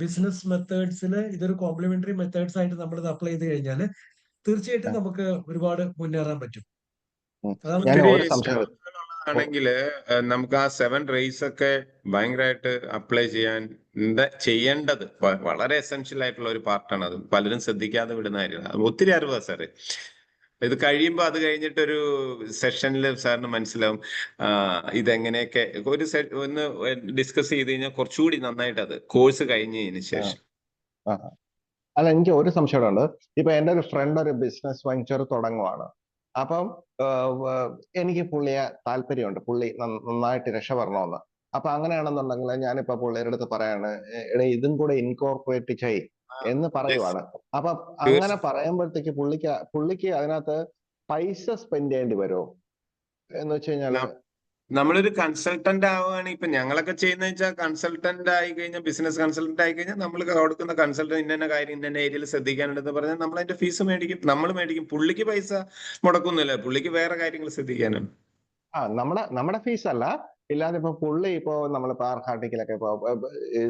ബിസിനസ് മെത്തേഡ്സിൽ ഇതൊരു കോംപ്ലിമെന്ററി മെത്തേഡ്സ് ആയിട്ട് നമ്മൾ ഇത് അപ്ലൈ ചെയ്ത് കഴിഞ്ഞാൽ തീർച്ചയായിട്ടും നമുക്ക് ഒരുപാട് മുന്നേറാൻ പറ്റും. ആണെങ്കിൽ നമുക്ക് ആ 7 റേസ് ഒക്കെ ഭയങ്കരമായിട്ട് അപ്ലൈ ചെയ്യേണ്ടത് വളരെ എസെൻഷ്യൽ ആയിട്ടുള്ള ഒരു പാർട്ടാണ്. അത് പലരും ശ്രദ്ധിക്കാതെ വിടുന്ന കാര്യമാണ്. ഒത്തിരി അറിവാ സാറേ. ഇത് കഴിയുമ്പോൾ അത് കഴിഞ്ഞിട്ടൊരു സെഷനിൽ സാറിന് മനസ്സിലാവും ഇതെങ്ങനെയൊക്കെ ഒന്ന് ഡിസ്കസ് ചെയ്ത് കഴിഞ്ഞാൽ കുറച്ചുകൂടി നന്നായിട്ട് അത് കോഴ്സ് കഴിഞ്ഞതിന് ശേഷം. അല്ല, എനിക്ക് ഒരു സംശയമുണ്ട്. ഇപ്പൊ എന്റെ ഒരു ഫ്രണ്ട് ഒരു ബിസിനസ് വെഞ്ചർ തുടങ്ങുവാണ്. അപ്പം എനിക്ക് പുള്ളിയെ താല്പര്യമുണ്ട്, പുള്ളി നന്നായിട്ട് രക്ഷപ്പെടണമെന്ന്. അപ്പൊ അങ്ങനെയാണെന്നുണ്ടെങ്കിൽ ഞാനിപ്പോ പുള്ളിയുടെ അടുത്ത് പറയാണ്, ഇതും കൂടെ ഇൻകോർപ്പറേറ്റ് ചെയ് എന്ന് പറയുവാണ്. അപ്പൊ അങ്ങനെ പറയുമ്പോഴത്തേക്ക് പുള്ളിക്ക് അതിനകത്ത് പൈസ സ്പെൻഡ് ചെയ്യേണ്ടി വരുമോ? എന്ന് വെച്ച് കഴിഞ്ഞാല് നമ്മളൊരു കൺസൾട്ടന്റ് ആവുകയാണെങ്കിൽ, ഇപ്പൊ ഞങ്ങളൊക്കെ ചെയ്യുന്ന വെച്ചാൽ കൺസൾട്ടന്റ് ആയി കഴിഞ്ഞാൽ, ബിസിനസ് കൺസൾട്ടന്റ് ആയി കഴിഞ്ഞാൽ നമ്മൾ കൊടുക്കുന്ന കൺസൾട്ടന്റ് ഇന്ന കാര്യം ഇന്ന ഏരിയയിൽ ശ്രദ്ധിക്കാനുണ്ടെന്ന് പറഞ്ഞാൽ നമ്മൾ അതിന്റെ ഫീസ് മേടിക്കും. പുള്ളിക്ക് പൈസ മുടക്കുന്നില്ല, പുള്ളിക്ക് വേറെ കാര്യങ്ങൾ ശ്രദ്ധിക്കാനാണ്. നമ്മുടെ ഫീസ് അല്ല, ഇല്ലാതെ ഇപ്പൊ പുള്ളി ഇപ്പോ നമ്മളിപ്പോ ആർക്കാട്ടിക്കലൊക്കെ ഇപ്പൊ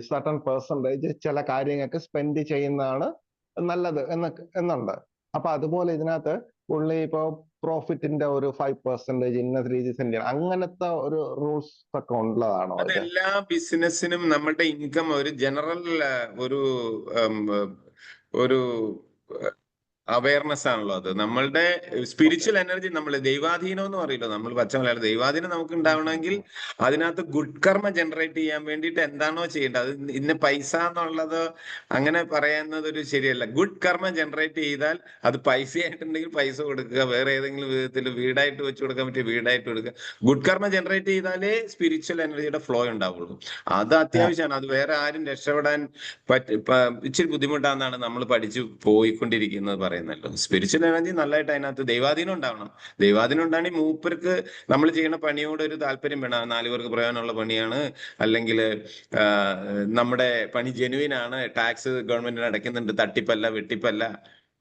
സർട്ടൺ പെർസെന്റേജ് ചില കാര്യങ്ങൾക്ക് സ്പെൻഡ് ചെയ്യുന്നതാണ് നല്ലത് എന്നുണ്ട്. അപ്പൊ അതുപോലെ ഇതിനകത്ത് പുള്ളി ഇപ്പോ പ്രോഫിറ്റിന്റെ ഒരു 5% ഇന്ന രീതി സെൻഡ് ചെയ്യണം, അങ്ങനത്തെ ഒരു റൂൾസ് ഒക്കെ ഉള്ളതാണോ ഇത്? അതെല്ലാ ബിസിനസ്സിനും നമ്മുടെ ഇൻകം ഒരു ജനറൽ ഒരു ഒരു അവയർനെസ് ആണല്ലോ അത്. നമ്മളുടെ സ്പിരിച്വൽ എനർജി, നമ്മൾ ദൈവാധീനം എന്ന് പറയില്ലോ, നമ്മൾ പച്ചമലയാളം ദൈവാധീനം നമുക്ക് ഉണ്ടാവണമെങ്കിൽ അതിനകത്ത് ഗുഡ് കർമ്മ ജനറേറ്റ് ചെയ്യാൻ വേണ്ടിയിട്ട് എന്താണോ ചെയ്യേണ്ടത്, അത് ഇന്ന പൈസ എന്നുള്ളത് അങ്ങനെ പറയുന്നത് ഒരു ശരിയല്ല. ഗുഡ് കർമ്മ ജനറേറ്റ് ചെയ്താൽ അത് പൈസ ആയിട്ടുണ്ടെങ്കിൽ പൈസ കൊടുക്കുക, വേറെ ഏതെങ്കിലും വിധത്തിൽ വീടായിട്ട് വെച്ച് കൊടുക്കാൻ പറ്റിയ വീടായിട്ട് കൊടുക്കുക. ഗുഡ് കർമ്മ ജനറേറ്റ് ചെയ്താലേ സ്പിരിച്വൽ എനർജിയുടെ ഫ്ലോ ഉണ്ടാവുള്ളൂ. അത് അത്യാവശ്യമാണ്. അത് വേറെ ആരും രക്ഷപ്പെടാൻ ഇച്ചിരി ബുദ്ധിമുട്ടാണെന്നാണ് നമ്മൾ പഠിച്ചു പോയിക്കൊണ്ടിരിക്കുന്നത് പറയുന്നല്ലോ. സ്പിരിച്വൽ എനർജി നല്ലതായിട്ട് അതിനകത്ത് ദൈവാധീനം ഉണ്ടാവണം. ദൈവാധീനം ഉണ്ടാണെങ്കിൽ മൂപ്പർക്ക് നമ്മൾ ചെയ്യുന്ന പണിയോട് ഒരു താല്പര്യം വേണം. 4 പേർക്ക് പ്രയോജനമുള്ള പണിയാണ്, അല്ലെങ്കിൽ നമ്മുടെ പണി ജെനുവിൻ ആണ്, ടാക്സ് ഗവൺമെന്റിന് അടയ്ക്കുന്നുണ്ട്, തട്ടിപ്പല്ല വെട്ടിപ്പല്ല.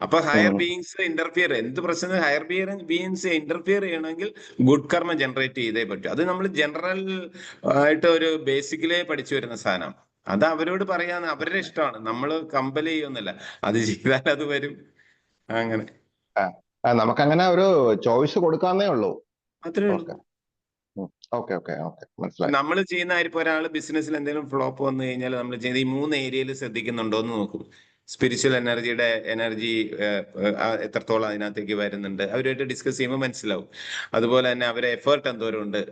അപ്പൊ ഹയർ ബീയിങ്സ് ഇന്റർഫിയർ, എന്ത് പ്രശ്നം ഹയർ ബീയിങ്സ് ഇന്റർഫിയർ ചെയ്യണമെങ്കിൽ ഗുഡ് കർമ്മ ജനറേറ്റ് ചെയ്തേ പറ്റും. അത് നമ്മൾ ജനറൽ ആയിട്ട് ഒരു ബേസിക്കലേ പഠിച്ചു വരുന്ന സാധനം. അത് അവരോട് പറയാന്ന് അവരുടെ ഇഷ്ടമാണ്, നമ്മൾ കമ്പൽ ചെയ്യൊന്നുമില്ല. അത് ചെയ്താൽ അത് വരും. അങ്ങനെ നമുക്കങ്ങനെ ഒരു ചോയ്സ് കൊടുക്കാന്നേ ഉള്ളൂ. അത്രേ ഉള്ളൂ. ഓക്കെ ഓക്കെ ഓക്കെ, മനസ്സിലായി. നമ്മൾ ചെയ്യുന്ന കാര്യം, ഇപ്പോൾ ഒരാൾ ബിസിനസ്സിൽ എന്തെങ്കിലും ഫ്ലോപ്പ് വന്നു കഴിഞ്ഞാൽ നമ്മൾ ചെയ്യുന്ന ഈ 3 ഏരിയയിൽ ശ്രദ്ധിക്കുന്നുണ്ടോ എന്ന് നോക്കും. സ്പിരിച്വൽ എനർജി എത്രത്തോളം അതിനകത്തേക്ക് വരുന്നുണ്ട്, അവരുമായിട്ട് ഡിസ്കസ് ചെയ്യുമ്പോൾ മനസ്സിലാവും. അതുപോലെ തന്നെ അവരെ എഫേർട്ട് എന്തോരം ഉണ്ട്,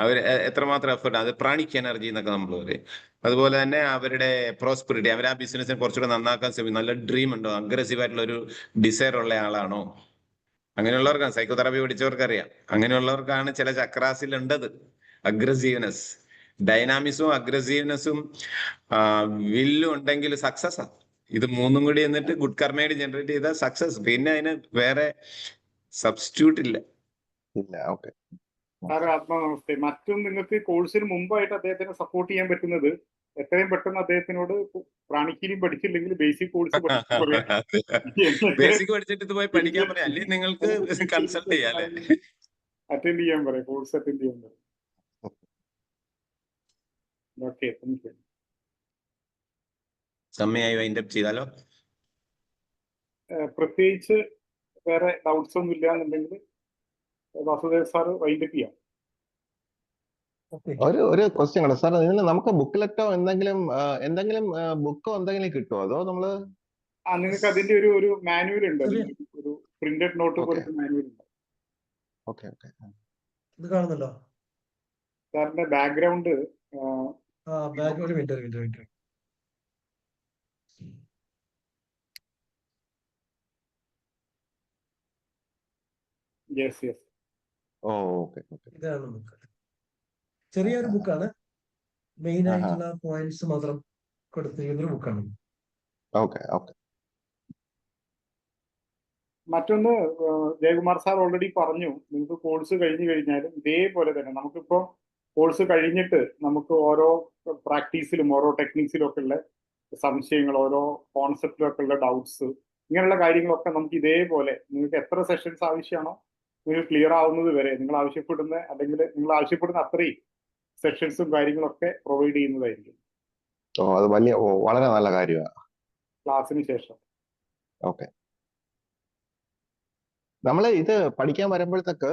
അവർ എത്രമാത്രം എഫേർട്ട്, അത് പ്രാണിക് എനർജി എന്നൊക്കെ നമ്മൾ പറയും. അതുപോലെ തന്നെ അവരുടെ പ്രോസ്പെറിറ്റി, അവർ ആ ബിസിനസ്സിനെ കുറച്ചുകൂടെ നന്നാക്കാൻ ശ്രമിക്കും. നല്ല ഡ്രീം ഉണ്ടോ, അഗ്രസീവ് ആയിട്ടുള്ള ഒരു ഡിസയർ ഉള്ള ആളാണോ. അങ്ങനെയുള്ളവർക്കാണ് സൈക്കോതെറാപ്പി പഠിച്ചവർക്കറിയാം. അങ്ങനെയുള്ളവർക്കാണ് ചില ചക്രാസിൽ ഉണ്ടത് അഗ്രസീവ്നെസ്. ഡൈനാമിക്സും അഗ്രസീവ്നെസ്സും വില്ലും ഉണ്ടെങ്കിൽ സക്സസ് ആണ്. ഇത് 3 കൂടി എന്നിട്ട് ഗുഡ് കർമ്മയോട് ജനറേറ്റ് ചെയ്താൽ സക്സസ്. പിന്നെ അതിന് വേറെ സബ്സ്റ്റിറ്റ്യൂട്ട് ഇല്ല. ഓക്കെ സാറേ, നമസ്തേ. മറ്റും നിങ്ങൾക്ക് കോഴ്സിന് മുമ്പായിട്ട് അദ്ദേഹത്തിനെ സപ്പോർട്ട് ചെയ്യാൻ പറ്റുന്നത് എത്രയും പെട്ടെന്ന് അദ്ദേഹത്തിനോട് പ്രാണിക്കിനിയും പഠിച്ചില്ലെങ്കിൽ ബേസിക് കോഴ്സ് ബേസിക് പഠിച്ചിട്ട് ഇത് പോയി പഠിക്കാൻ പറയാം, അല്ലെങ്കിൽ നിങ്ങൾക്ക് കൺസൾട്ട് ചെയ്യാം അല്ലെ, അറ്റൻഡ് ചെയ്യാൻ പറയാം, കോഴ്സ് അറ്റൻഡ് ചെയ്യാൻ പറയാം. Okay, thank you. സമയമായി വൈൻഡ് അപ്പ് ചെയ്താലോ? പ്രത്യേകിച്ച് വേറെ ഡൗട്ട്സ് ഒന്നും ഇല്ല എന്നുണ്ടെങ്കിൽ വാസുദേവ് സാറ് വൈൻഡ് അപ്പ് ചെയ്യാം. ഒരു ക്വസ്റ്റ്യൻ ആണ് സാർ, ഇതിന് നമുക്ക് ബുക്ക്ലെറ്റോ എന്തെങ്കിലും ബുക്കോ എന്തെങ്കിലും കിട്ടുമോ, അതോ നമ്മള്? നിങ്ങൾക്ക് അതിന്റെ ഒരു മാനുവൽ ഉണ്ട്, ഒരു പ്രിന്റഡ് നോട്ട് പോലത്തെ മാനുവൽ ഉണ്ട്. ഓക്കെ ഓക്കെ, ഇത് കാണുന്നല്ലോ സാറിന്റെ ബാക്ക്ഗ്രൗണ്ട്. ഒരു minute. Yes yes. Okay okay, ഇതാണ് ബുക്ക്. ചെറിയൊരു ബുക്കാണ്, മെയിൻ ആയിട്ടുള്ള പോയിന്റ്സ് മാത്രം കൊടുത്തിരിക്കുന്ന ഒരു ബുക്കാണ്. Okay okay. മറ്റൊന്ന്, ജയകുമാർ സാർ ഓൾറെഡി പറഞ്ഞു, നിങ്ങൾക്ക് കോഴ്സ് കഴിഞ്ഞു കഴിഞ്ഞാലും ഇതേപോലെ തന്നെ നമുക്കിപ്പോൾ കോഴ്സ് കഴിഞ്ഞിട്ട് നമുക്ക് ഓരോ പ്രാക്ടീസിലും ഓരോ ടെക്നിക്സിലും ഒക്കെ ഉള്ള സംശയങ്ങൾ, ഓരോ കോൺസെപ്റ്റിലും ഒക്കെ ഉള്ള ഡൗട്ട്സ്, ഇങ്ങനെയുള്ള കാര്യങ്ങളൊക്കെ നമുക്ക് ഇതേപോലെ നിങ്ങൾക്ക് എത്ര സെഷൻസ് ആവശ്യമാണോ നിങ്ങൾക്ക് ക്ലിയർ ആവുന്നത് വരെ നിങ്ങൾ ആവശ്യപ്പെടുന്ന, അല്ലെങ്കിൽ നിങ്ങൾ ആവശ്യപ്പെടുന്ന അത്രയും സെഷൻസും കാര്യങ്ങളൊക്കെ പ്രൊവൈഡ് ചെയ്യുന്നതായിരിക്കും. അത് വളരെ നല്ല കാര്യമാണ്. ക്ലാസ്സിന് ശേഷം ഓക്കെ. നമ്മൾ ഇത് പഠിക്കാൻ വരുമ്പോഴത്തേക്ക്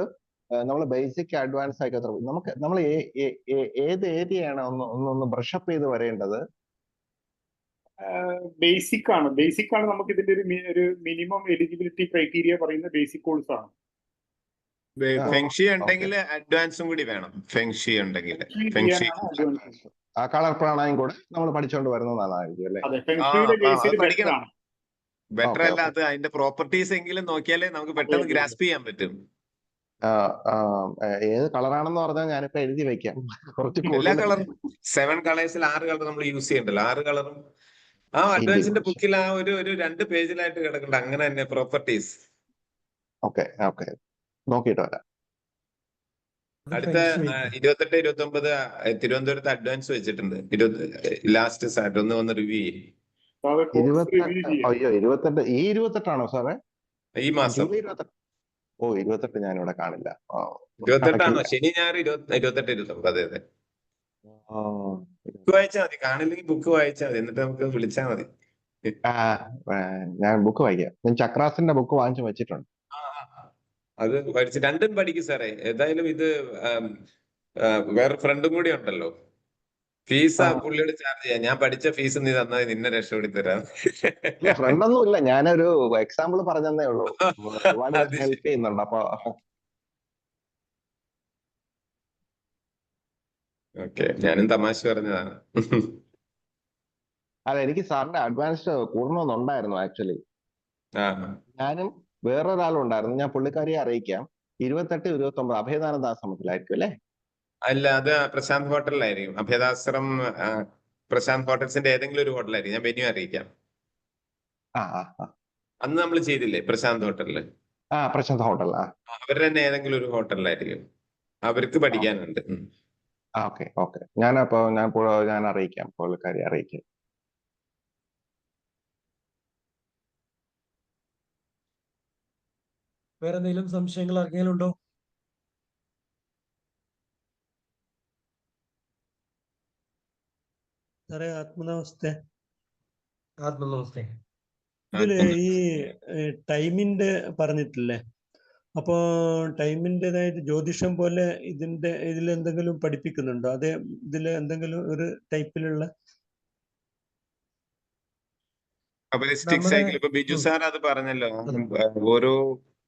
നമ്മൾ ബേസിക് അഡ്വാൻസ് ആയി നമ്മൾ ഏത് ഏരിയയാണ് ഒന്ന് ബ്രഷപ്പ് ചെയ്ത് വരേണ്ടത്? ബേസിക് ആണ് നമുക്ക് ഇതിന്റെ ഒരു മിനിമം എലിജിബിലിറ്റി ക്രൈറ്റീരിയ പറയുന്ന ബേസിക് കോഴ്സ് ആണ്. ഫെങ്ഷി ഉണ്ടെങ്കിൽ അഡ്വാൻസും കൂടി വേണം. ഫെങ്ഷി ഉണ്ടെങ്കിൽ ആ കളർ പ്രാണായം കൂടെ നമ്മൾ പഠിച്ചുകൊണ്ട് വരുന്നത് നല്ലതായിരിക്കും അല്ലേ? പഠിക്കണം. ബെറ്റർ അല്ല, അത് അതിന്റെ പ്രോപ്പർട്ടീസ് എങ്കിലും നോക്കിയാലേ നമുക്ക് പെട്ടെന്ന് ഗ്രാസ്പ് ചെയ്യാൻ പറ്റും. ഏത് കളറാണെന്ന് പറഞ്ഞാൽ ഞാനിപ്പോ എഴുതി വെക്കാം. എല്ലാ കളറും 7 കളേഴ്സിൽ 6 കളർ നമ്മൾ യൂസ് ചെയ്യണ്ടല്ലോ. 6 കളറും ആ അഡ്വാൻസിന്റെ ബുക്കിൽ ആ ഒരു 2 പേജിലായിട്ട് കിടക്കണ്ട. അങ്ങനെ തന്നെ പ്രോപ്പർട്ടീസ്. ഓക്കെ ഓക്കെ, നോക്കിയിട്ട് വരാം. അടുത്ത 28, 29 തിരുവനന്തപുരത്ത് അഡ്വാൻസ് വെച്ചിട്ടുണ്ട്. ലാസ്റ്റ് സാറ്റ് ഒന്ന് റിവ്യൂ ചെയ്യും. 28 ഈ 28ആണോ സാറേ? ഈ മാസം 28 ഞാനിവിടെ കാണില്ല. 28ആണോ? ശനി ഞായർ 28, 29. അതെ അതെ. ബുക്ക് വായിച്ചാൽ മതി, കാണില്ലെങ്കിൽ ബുക്ക് വായിച്ചാൽ മതി, എന്നിട്ട് നമുക്ക് വിളിച്ചാൽ മതി. ഞാൻ ബുക്ക് വായിക്കാം. ഞാൻ ചക്രാസിന്റെ ബുക്ക് വാങ്ങിച്ചു വെച്ചിട്ടുണ്ട്. അത് പഠിച്ച് രണ്ടും പഠിക്കും സാറേ. ഏതായാലും ഇത് വേറെ ഫ്രണ്ടും കൂടി ഉണ്ടല്ലോ. ഫീസ് ആ പുള്ളിയോട് ചാർജ് ചെയ്യാം. ഞാൻ പഠിച്ച ഫീസ് നീ തന്നാൽ നിന്നെ രക്ഷപ്പെടുത്തി തരാം. ഫ്രണ്ടൊന്നും ഇല്ല, ഞാനൊരു എക്സാമ്പിൾ പറഞ്ഞതേ ഉള്ളൂ. ഒരുപാട് അത് ഹെൽപ്പ് ശരി. ചെയ്യുന്നുണ്ട്. അപ്പൊ ഓക്കെ, ഞാനും തമാശ പറഞ്ഞതാണ്. അല്ല, എനിക്ക് സാറിന്റെ അഡ്വാൻസ് കൂടണമെന്നുണ്ടായിരുന്നു ആക്ച്വലി. ആ ഞാനും വേറൊരാളും ഉണ്ടായിരുന്നു. ഞാൻ പുള്ളിക്കാരിയെ അറിയിക്കാം. 28, 29 അഭയദാനന്ദ ആശ്രമത്തിലായിരിക്കും അല്ലേ? അല്ല, അത് പ്രശാന്ത് ഹോട്ടലിലായിരിക്കും. അഭേദാശ്രം പ്രശാന്ത് ഹോട്ടൽസിന്റെ ഏതെങ്കിലും ഒരു ഹോട്ടലായിരിക്കും. ഞാൻ വെന്യൂ അറിയിക്കാം. ആ ആ ആ അന്ന് നമ്മൾ ചെയ്തില്ലേ പ്രശാന്ത് ഹോട്ടലില്? ആ പ്രശാന്ത് ഹോട്ടൽ. ആ അവരുടെ തന്നെ ഏതെങ്കിലും ഒരു ഹോട്ടലിലായിരിക്കും. അവർക്ക് പഠിക്കാനുണ്ട്. ആ ഓക്കെ ഓക്കെ. ഞാൻ അറിയിക്കാം, പുള്ളിക്കാരി അറിയിക്കാം. വേറെ എന്തെങ്കിലും സംശയങ്ങൾ ആർക്കെങ്കിലും ഉണ്ടോ? സാറേ ആത്മനമസ്തേ. ആത്മനമസ്തേ. ഇതില് ഈ ടൈമിന്റെ പറഞ്ഞിട്ടില്ലേ? അപ്പോ ടൈമിൻ്റെതായിട്ട് ജ്യോതിഷം പോലെ ഇതിൽ എന്തെങ്കിലും പഠിപ്പിക്കുന്നുണ്ടോ? അതേ ഇതിൽ എന്തെങ്കിലും ഒരു ടൈപ്പിലുള്ള കബലിസ്റ്റിക് നമ്മുടെ സൈക്കിൾ ഇപ്പൊ ബിജു സാർ അത് പറഞ്ഞല്ലോ. ഓരോ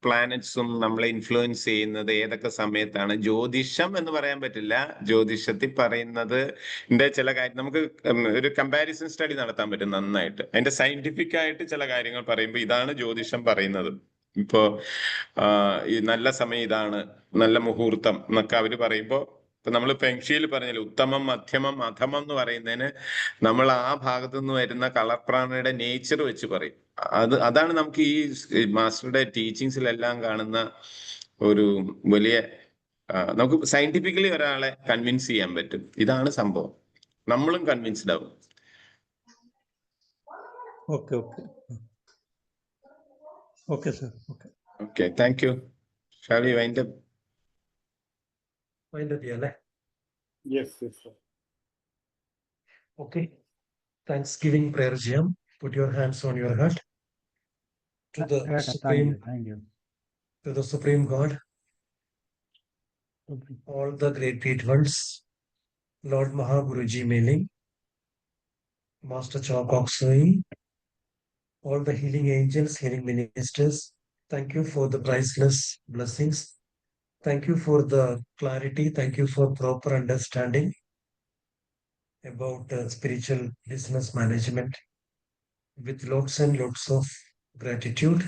പ്ലാനറ്റ്സും നമ്മളെ ഇൻഫ്ലുവൻസ് ചെയ്യുന്നത് ഏതൊക്കെ സമയത്താണ്. ജ്യോതിഷം എന്ന് പറയാൻ പറ്റില്ല. ജ്യോതിഷത്തിൽ പറയുന്നത് ചില കാര്യം നമുക്ക് ഒരു കമ്പാരിസൺ സ്റ്റഡി നടത്താൻ പറ്റും നന്നായിട്ട്. അതിന്റെ സയന്റിഫിക് ആയിട്ട് ചില കാര്യങ്ങൾ പറയുമ്പോൾ ഇതാണ് ജ്യോതിഷം പറയുന്നത്. ഇപ്പോ ഈ നല്ല സമയം ഇതാണ്, നല്ല മുഹൂർത്തം എന്നൊക്കെ അവര് പറയുമ്പോ, ഇപ്പൊ നമ്മൾ ഫെങ്ഷിയിൽ പറഞ്ഞല്ലോ ഉത്തമം, മധ്യമം, അധമം എന്ന് പറയുന്നതിന് നമ്മൾ ആ ഭാഗത്തു നിന്ന് വരുന്ന കളർ പ്രാണിയുടെ നേച്ചർ വെച്ച് പറയും. അതാണ് നമുക്ക് ഈ മാസ്റ്ററുടെ ടീച്ചിങ്സിലെല്ലാം കാണുന്ന ഒരു വലിയ നമുക്ക് സയന്റിഫിക്കലി ഒരാളെ കൺവിൻസ് ചെയ്യാൻ പറ്റും. ഇതാണ് സംഭവം. നമ്മളും കൺവിൻസ്ഡ് ആവും. Okay okay okay sir. Okay okay, thank you. Shall we wind up? Wind up ചെയ്യാം അല്ലേ? Yes yes sir. Okay. Thanksgiving prayer ചെയ്യാം. Put your hands on your heart. To the Supreme, to the Supreme God, all the great ones, Lord Mahaguruji Mailing, Master Chawk Sui, all the healing angels, healing ministers, thank you for the priceless blessings. Thank you for the clarity. Thank you for proper understanding about spiritual business management, with lots and lots of gratitude,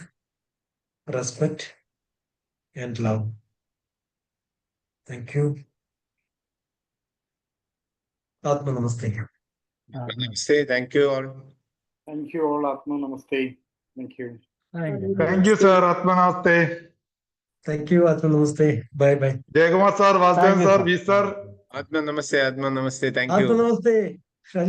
respect, and love. Thank you. Atma Namaste. Namaste. Thank you all. Thank you all. Atma Namaste. Thank you. Thank you, sir. Atma Namaste. Thank you, Atma Namaste. Bye bye. Jaykumar sir, Vasudevan sir, V sir. Atma Namaste. Atma Namaste. Thank you. Atma Namaste.